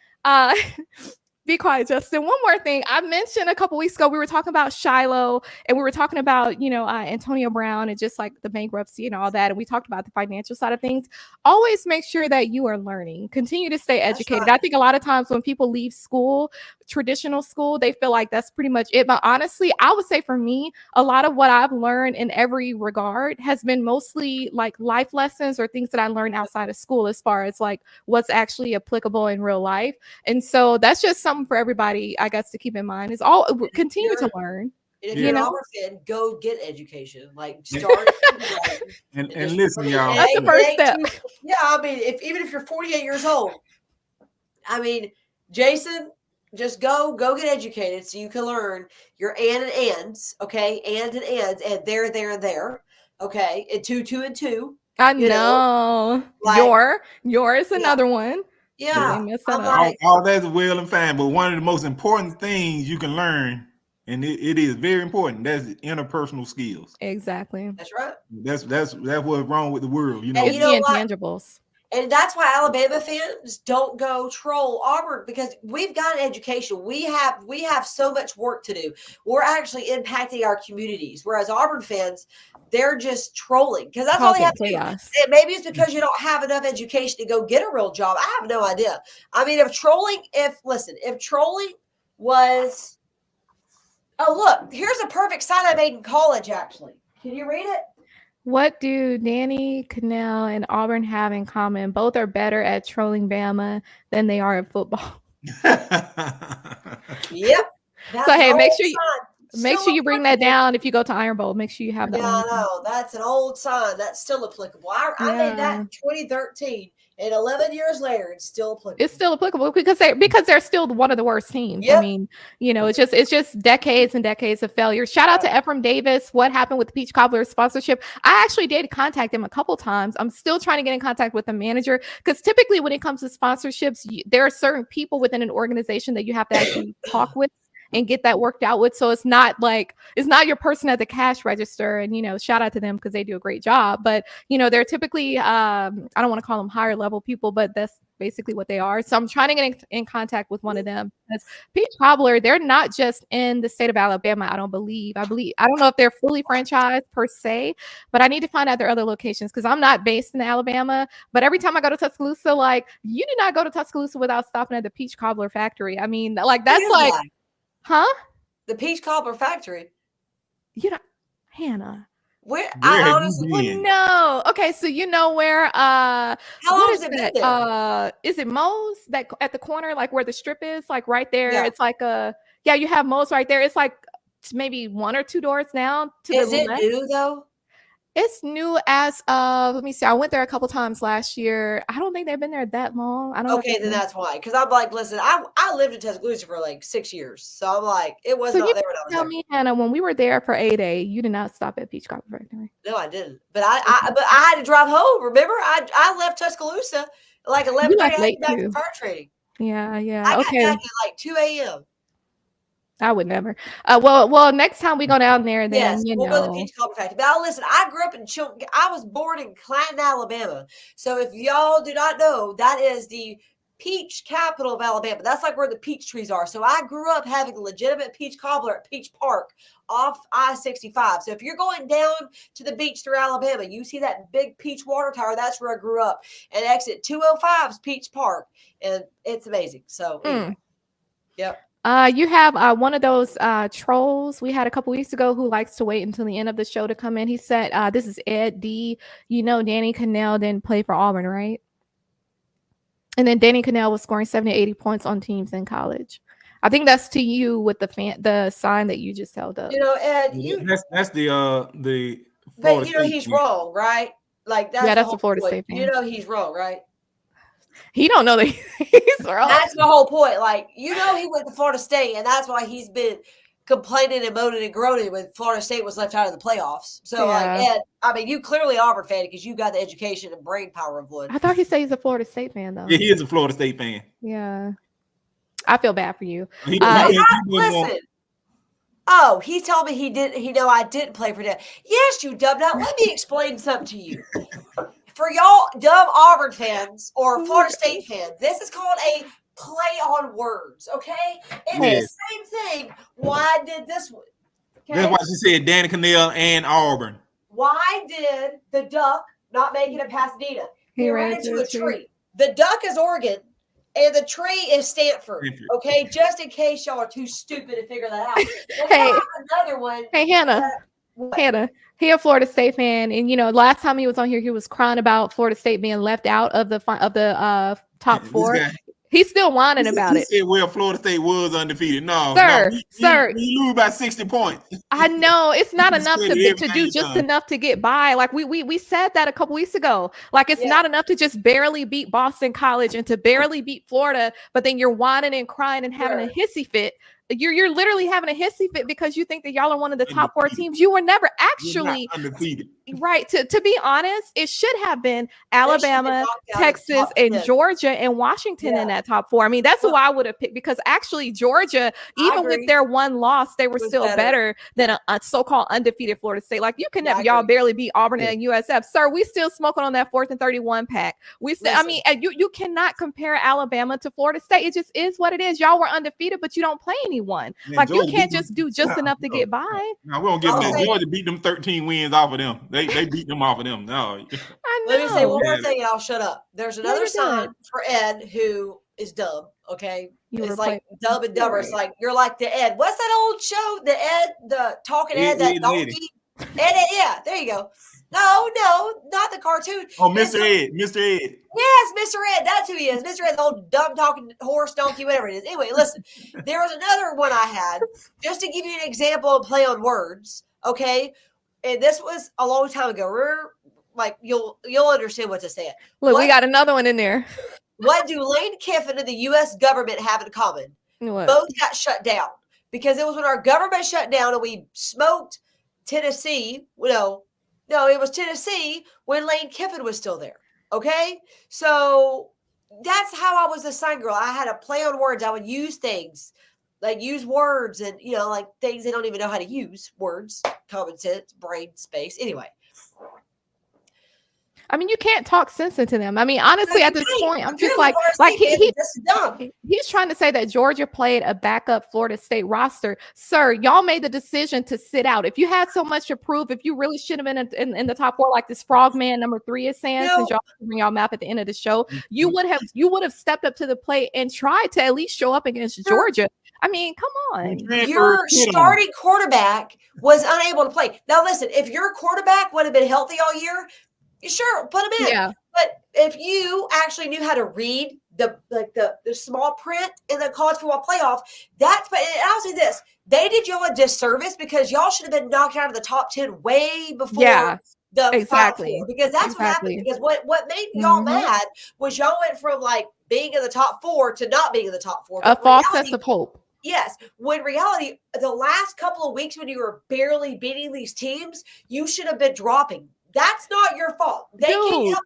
Be quiet, Justin. One more thing. I mentioned a couple weeks ago, we were talking about Shiloh, and we were talking about, Antonio Brown and just like the bankruptcy and all that. And we talked about the financial side of things. Always make sure that you are learning. Continue to stay educated. Right. I think a lot of times when people leave school, traditional school, they feel like that's pretty much it. But honestly, I would say for me, a lot of what I've learned in every regard has been mostly like life lessons or things that I learned outside of school, as far as like what's actually applicable in real life. And so that's just something something for everybody, I guess, to keep in mind. Is all continue to learn. And if Yeah. you're an Auburn fan, go get education. Like start. And just listen, y'all. That's the first step. Yeah, I mean, even if you're 48 years old, I mean, Jason, just go get educated so you can learn your and ands, okay? And ands, and there, okay? And two and two. I know. Like, Your is another one. Yeah. They messed that I'm up. like, All that's well and fine, but one of the most important things you can learn, and it is very important, that's the interpersonal skills. Exactly. that's right. That's what's wrong with the world, you know. And It's you know the what? intangibles. And that's why Alabama fans don't go troll Auburn, because we've got an education. We have so much work to do. We're actually impacting our communities. Whereas Auburn fans, they're just trolling because that's all they have to do. Chaos. And maybe it's because you don't have enough education to go get a real job. I have no idea. I mean, if trolling was, oh, look, here's a perfect sign I made in college, actually. Can you read it? What do Danny Cannell and Auburn have in common? Both are better at trolling Bama than they are at football. Yep. So hey, make sure Still you bring that down if you go to Iron Bowl. Make sure you have that. Yeah, I know. That's an old sign. That's still applicable. I made that in 2013, and 11 years later, it's still applicable. It's still applicable because they're still one of the worst teams. Yep. I mean, you know, it's just decades and decades of failure. Shout out to Ephraim Davis. What happened with the Peach Cobbler sponsorship? I actually did contact him a couple times. I'm still trying to get in contact with the manager because typically when it comes to sponsorships, there are certain people within an organization that you have to actually talk with and get that worked out with. So it's not your person at the cash register. And, you know, shout out to them because they do a great job. But, you know, they're typically, I don't want to call them higher level people, but that's basically what they are. So I'm trying to get in contact with one of them. Because Peach Cobbler, they're not just in the state of Alabama, I don't know if they're fully franchised per se, but I need to find out their other locations because I'm not based in Alabama. But every time I go to Tuscaloosa, like, you do not go to Tuscaloosa without stopping at the Peach Cobbler factory. I mean, like, that's like, huh? The Peach Cobbler factory. You know, Hannah. Where Where I have honestly you been? No. Okay, so you know where How long has it been that? there? Is it Moe's that at the corner, like where the strip is, like right there? Yeah. It's like you have Moe's right there. It's like maybe one or two doors down to Is the it left. new though? It's new as of, let me see. I went there a couple times last year. I don't think they've been there that long. I don't know. Okay, then that's why. Because I'm like, listen, I lived in Tuscaloosa for like 6 years. So I'm like, it was So not you there when I was tell there. me, Hannah, when we were there for A-Day, you did not stop at Peach Cobbler Factory. No, I didn't. But I had to drive home. Remember? I left Tuscaloosa at like 11:30. You left I late had back too. to fire training. Yeah. I got Okay. back at like 2 a.m. I would never. Well, next time we go down there, then Yes, you we'll go to know. the Peach Cobbler factory. But listen, I grew up in Chilton. I was born in Clanton, Alabama. So if y'all do not know, that is the peach capital of Alabama. That's like where the peach trees are. So I grew up having a legitimate peach cobbler at Peach Park off I-65. So if you're going down to the beach through Alabama, you see that big peach water tower. That's where I grew up. And exit 205 is Peach Park, and it's amazing. So anyway. Yep. You have one of those trolls we had a couple weeks ago who likes to wait until the end of the show to come in. He said, this is Ed D. You know, Danny Cannell didn't play for Auburn, right? And then Danny Cannell was scoring 70, 80 points on teams in college. I think that's to you with the sign that you just held up. You know, Ed, That's the but Florida you know, State he's thing. wrong, right? Like that's the whole Florida point. State fan. You know he's wrong, right? He don't know that he's wrong. That's the whole point. Like, you know, he went to Florida State, and that's why he's been complaining and moaning and groaning when Florida State was left out of the playoffs. So, Yeah. like, Ed, I mean, you clearly Auburn fan because you got the education and brain power of one. I thought he said he's a Florida State fan, though. Yeah, he is a Florida State fan. Yeah. I feel bad for you. He Listen. Oh, he told me he know I didn't play for them. Yes, you dumb nut. Let me explain something to you. For y'all dumb Auburn fans or Florida State fans, this is called a play on words, okay? It's the same thing. Why did this one? Okay? That's why she said Danny Cannell and Auburn. Why did the duck not make it in Pasadena? He ran into a tree. The duck is Oregon, and the tree is Stanford. Okay, just in case y'all are too stupid to figure that out. Hey, another one. Hey, Hannah. Hannah, he a Florida State fan, and you know, last time he was on here, he was crying about Florida State being left out of the top four. He's still whining about it. He said, well, Florida State was undefeated. No, Sir, we lose by 60 points. I know it's not enough to do just done. enough to get by. Like we said that a couple weeks ago. Like it's not enough to just barely beat Boston College and to barely beat Florida, but then you're whining and crying and having a hissy fit. You're literally having a hissy fit because you think that y'all are one of the top 4 teams. You were never actually undefeated. Right. To be honest, it should have been Alabama, Texas, and Georgia and Washington in that top 4. I mean, that's who I would have picked because actually Georgia, even with their one loss, they were still better than a so-called undefeated Florida State. Like you can never, y'all barely beat Auburn and USF. Sir, we still smoking on that 4th and 31 pack. We still, I mean, you cannot compare Alabama to Florida State. It just is what it is. Y'all were undefeated, but you don't play anyone. Man, like Georgia, you can't just do enough to get by. No, we don't give them that. Georgia beat them 13 wins off of them. They beat them off of them. No. I know. Let me say one more thing and I'll shut up. There's another sign for Ed who is dumb. Okay. It's like Dumb and Dumber. It's like you're like the Ed. What's that old show? The Ed, the talking Ed, that donkey. Ed, yeah, there you go. No, not the cartoon. Oh, Mr. Ed. Mr. Ed. Yes, Mr. Ed. That's who he is. Mr. Ed, the old dumb talking horse, donkey, whatever it is. Anyway, listen, there was another one I had just to give you an example of play on words. Okay. And this was a long time ago. We're like, you'll understand what to say. Look, we got another one in there. What do Lane Kiffin and the U.S. government have in common? What? Both got shut down because it was when our government shut down and we smoked Tennessee. No, it was Tennessee when Lane Kiffin was still there. Okay? So that's how I was a sign girl. I had a play on words. I would use things, like use words and, like things they don't even know how to use. Words, common sense, brain space. Anyway. I mean, you can't talk sense into them. I mean, honestly, at this point, I'm just like he's trying to say that Georgia played a backup Florida State roster. Sir, y'all made the decision to sit out. If you had so much to prove, if you really should have been in the top 4, like this frogman number 3 is saying, since y'all bring y'all mouth at the end of the show, you would have stepped up to the plate and tried to at least show up against Georgia. I mean, come on. Your starting quarterback was unable to play. Now, listen, if your quarterback would have been healthy all year, sure, put them in. Yeah. But if you actually knew how to read the small print in the college football playoff, and I'll say this, they did y'all a disservice because y'all should have been knocked out of the top 10 way before the Final Four, because that's what happened. Because what made y'all mad was y'all went from like being in the top 4 to not being in the top 4. A false sense of hope. Yes. When reality, the last couple of weeks when you were barely beating these teams, you should have been dropping. That's not your fault. They can't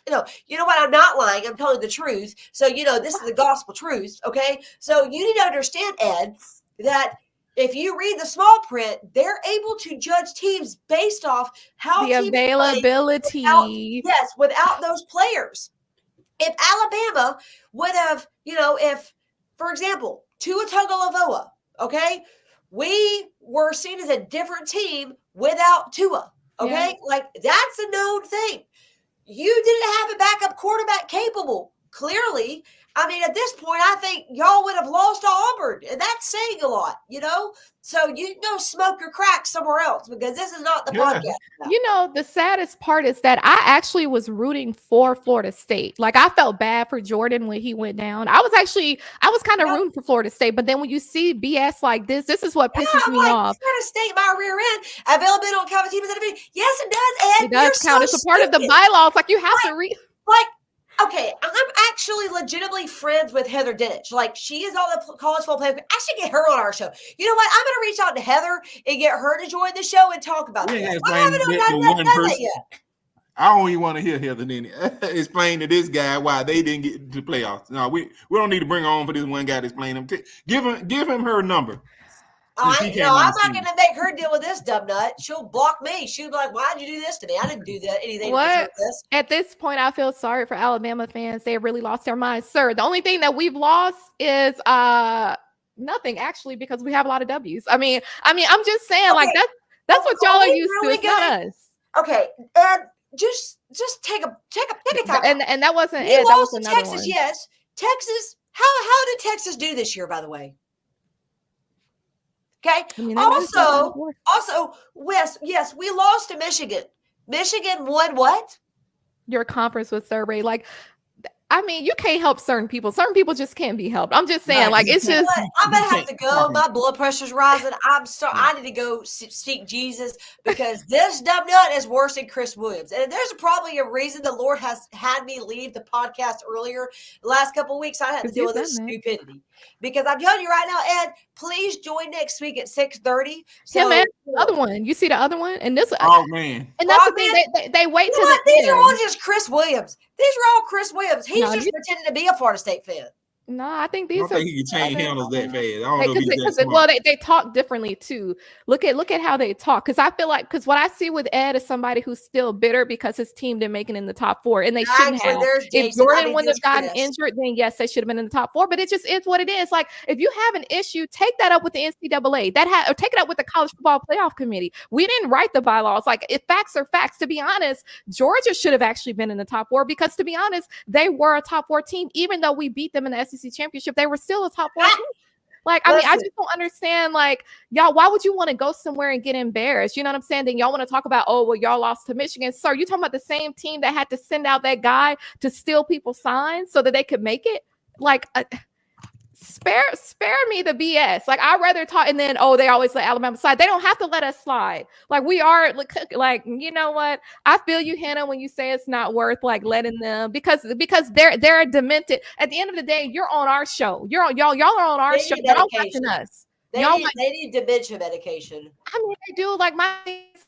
help it. You know what? I'm not lying. I'm telling the truth. So, this is the gospel truth. Okay. So you need to understand, Ed, that if you read the small print, they're able to judge teams based off how the availability. Without those players. If Alabama would have, if, for example, Tua Tagovailoa, okay, we were seen as a different team without Tua. Okay, like that's a known thing. You didn't have a backup quarterback capable. Clearly, I mean, at this point, I think y'all would have lost to Auburn, and that's saying a lot, So you go smoke your crack somewhere else because this is not the podcast. The saddest part is that I actually was rooting for Florida State. Like I felt bad for Jordan when he went down. I was kind of rooting for Florida State, but then when you see BS like this is what pisses me off. Florida State, my rear end, availability on cover teams. Yes, it does, Ed. It does count. It's a part of the bylaws. Like you have to read. Okay, I'm actually legitimately friends with Heather Dinich. Like, she is on the college football player. I should get her on our show. You know what? I'm going to reach out to Heather and get her to join the show and talk about this. I haven't done that yet. I don't even want to hear Heather Dinich explain to this guy why they didn't get to the playoffs. No, we don't need to bring her on for this one guy to explain them. Give him her number. I'm not going to make her deal with this dumb nut. She'll block me. She'll be like, why'd you do this to me? I didn't do anything. What? At this point, I feel sorry for Alabama fans. They really lost their minds. Sir, the only thing that we've lost is nothing, actually, because we have a lot of W's. I mean, I'm just saying, like, that's what y'all are used to. It's not us. Okay, and just take a time. And that wasn't it. That was another Texas, one. Yes. Texas, how did Texas do this year, by the way? Okay. Also, Wes, yes, we lost to Michigan. Michigan won what? Your conference was third rate. Like, I mean, you can't help certain people. Certain people just can't be helped. I'm just saying, like, it's just. I'm gonna have to go. My blood pressure's rising. I need to go seek Jesus because this dumb nut is worse than Chris Williams. And there's probably a reason the Lord has had me leave the podcast earlier. The last couple of weeks, I had to deal with this stupidity. Because I'm telling you right now, Ed, please join next week at 6:30. So, man, the other one. You see the other one? And this. Oh man. And that's the thing. They wait till the These end. are all just Chris Williams. These are all Chris Williams. He's just pretending to be a Florida State fan. No, I think these I don't think he can change handles that fast. I don't know if he's that smart. Well, they talk differently too. Look at how they talk. Because I feel like what I see with Ed is somebody who's still bitter because his team didn't make it in the top 4, and they shouldn't have. If Jordan wouldn't have gotten injured, then yes, they should have been in the top 4. But it just is what it is. Like if you have an issue, take that up with the NCAA. Or take it up with the College Football Playoff Committee. We didn't write the bylaws. Like if facts are facts. To be honest, Georgia should have actually been in the top 4 because to be honest, they were a top 4 team, even though we beat them in the SEC championship. They were still a top 4 team. Like, I mean, I just don't understand, like, y'all, why would you want to go somewhere and get embarrassed? You know what I'm saying? Then y'all want to talk about, oh, well, y'all lost to Michigan. Sir, you talking about the same team that had to send out that guy to steal people's signs so that they could make it? Like, spare me the BS. Like, I'd rather talk, and then, oh, they always let Alabama slide. They don't have to let us slide. Like, we are, like, you know what? I feel you, Hannah, when you say it's not worth, like, letting them, because they're demented. At the end of the day, you're on our show. Y'all are on our show. Y'all watching us. They need dementia medication. I mean, they do. Like,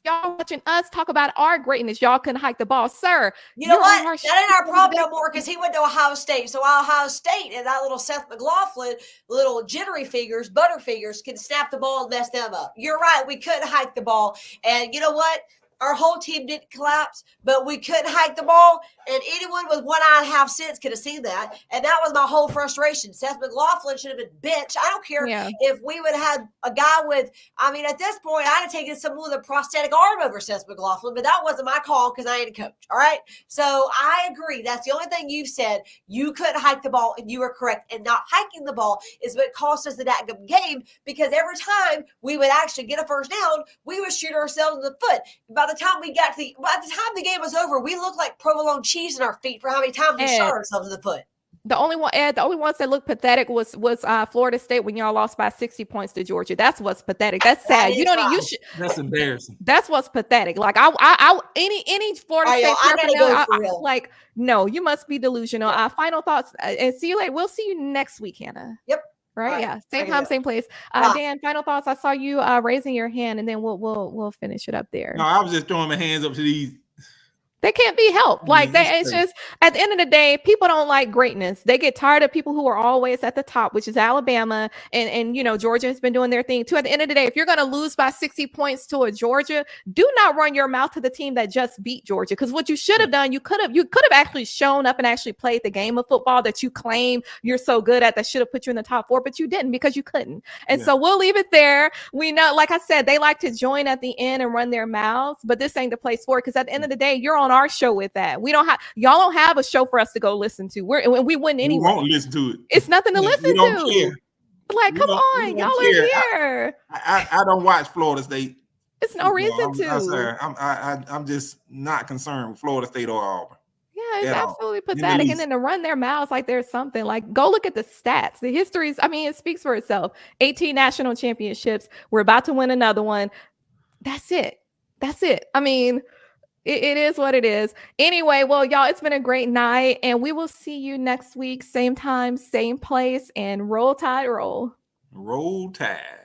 y'all watching us talk about our greatness. Y'all couldn't hike the ball. Sir, you know what? That ain't our problem no more because he went to Ohio State. So Ohio State and that little Seth McLaughlin, little jittery fingers, butterfingers, can snap the ball and mess them up. You're right. We couldn't hike the ball. And you know what? Our whole team didn't collapse, but we couldn't hike the ball. And anyone with 1 eye and a half sense could have seen that. And that was my whole frustration. Seth McLaughlin should have been benched. I don't care if we would have had a guy with, I mean, at this point, I'd have taken someone with a prosthetic arm over Seth McLaughlin, but that wasn't my call because I ain't a coach. All right. So I agree. That's the only thing you've said. You couldn't hike the ball, and you were correct. And not hiking the ball is what cost us the daggum game because every time we would actually get a first down, we would shoot ourselves in the foot. By the time the game was over, we looked like provolone cheese in our feet for how many times we shot ourselves in the foot. The only ones that looked pathetic was Florida State when y'all lost by 60 points to Georgia. That's what's pathetic. That's sad. That's embarrassing. That's what's pathetic. Like any Florida State like no, you must be delusional. Final thoughts and see you later. We'll see you next week, Hannah. Yep. Right? Yeah. Same time, same place. Dan, final thoughts. I saw you raising your hand, and then we'll finish it up there. No, I was just throwing my hands up to these. They can't be helped. Like it's just at the end of the day, people don't like greatness. They get tired of people who are always at the top, which is Alabama and you know Georgia has been doing their thing too. At the end of the day, if you're going to lose by 60 points to a Georgia, do not run your mouth to the team that just beat Georgia. Because what you should have done, you could have actually shown up and actually played the game of football that you claim you're so good at that should have put you in the top 4, but you didn't because you couldn't. And so we'll leave it there. We know, like I said, they like to join at the end and run their mouths, but this ain't the place for it. Because at the end of the day, you're on our show with that. Y'all don't have a show for us to go listen to. We wouldn't anyway. We won't listen to it. It's nothing to listen to. Care. Like, come on, y'all are here. I don't watch Florida State. It's no reason to. I'm just not concerned with Florida State or Auburn. Yeah, it's absolutely pathetic. And then to run their mouths like there's something, like go look at the stats. The history is, I mean, it speaks for itself. 18 national championships. We're about to win another one. That's it. I mean, it is what it is. Anyway, well, y'all, it's been a great night, and we will see you next week, same time, same place, and roll tide roll. Roll tide.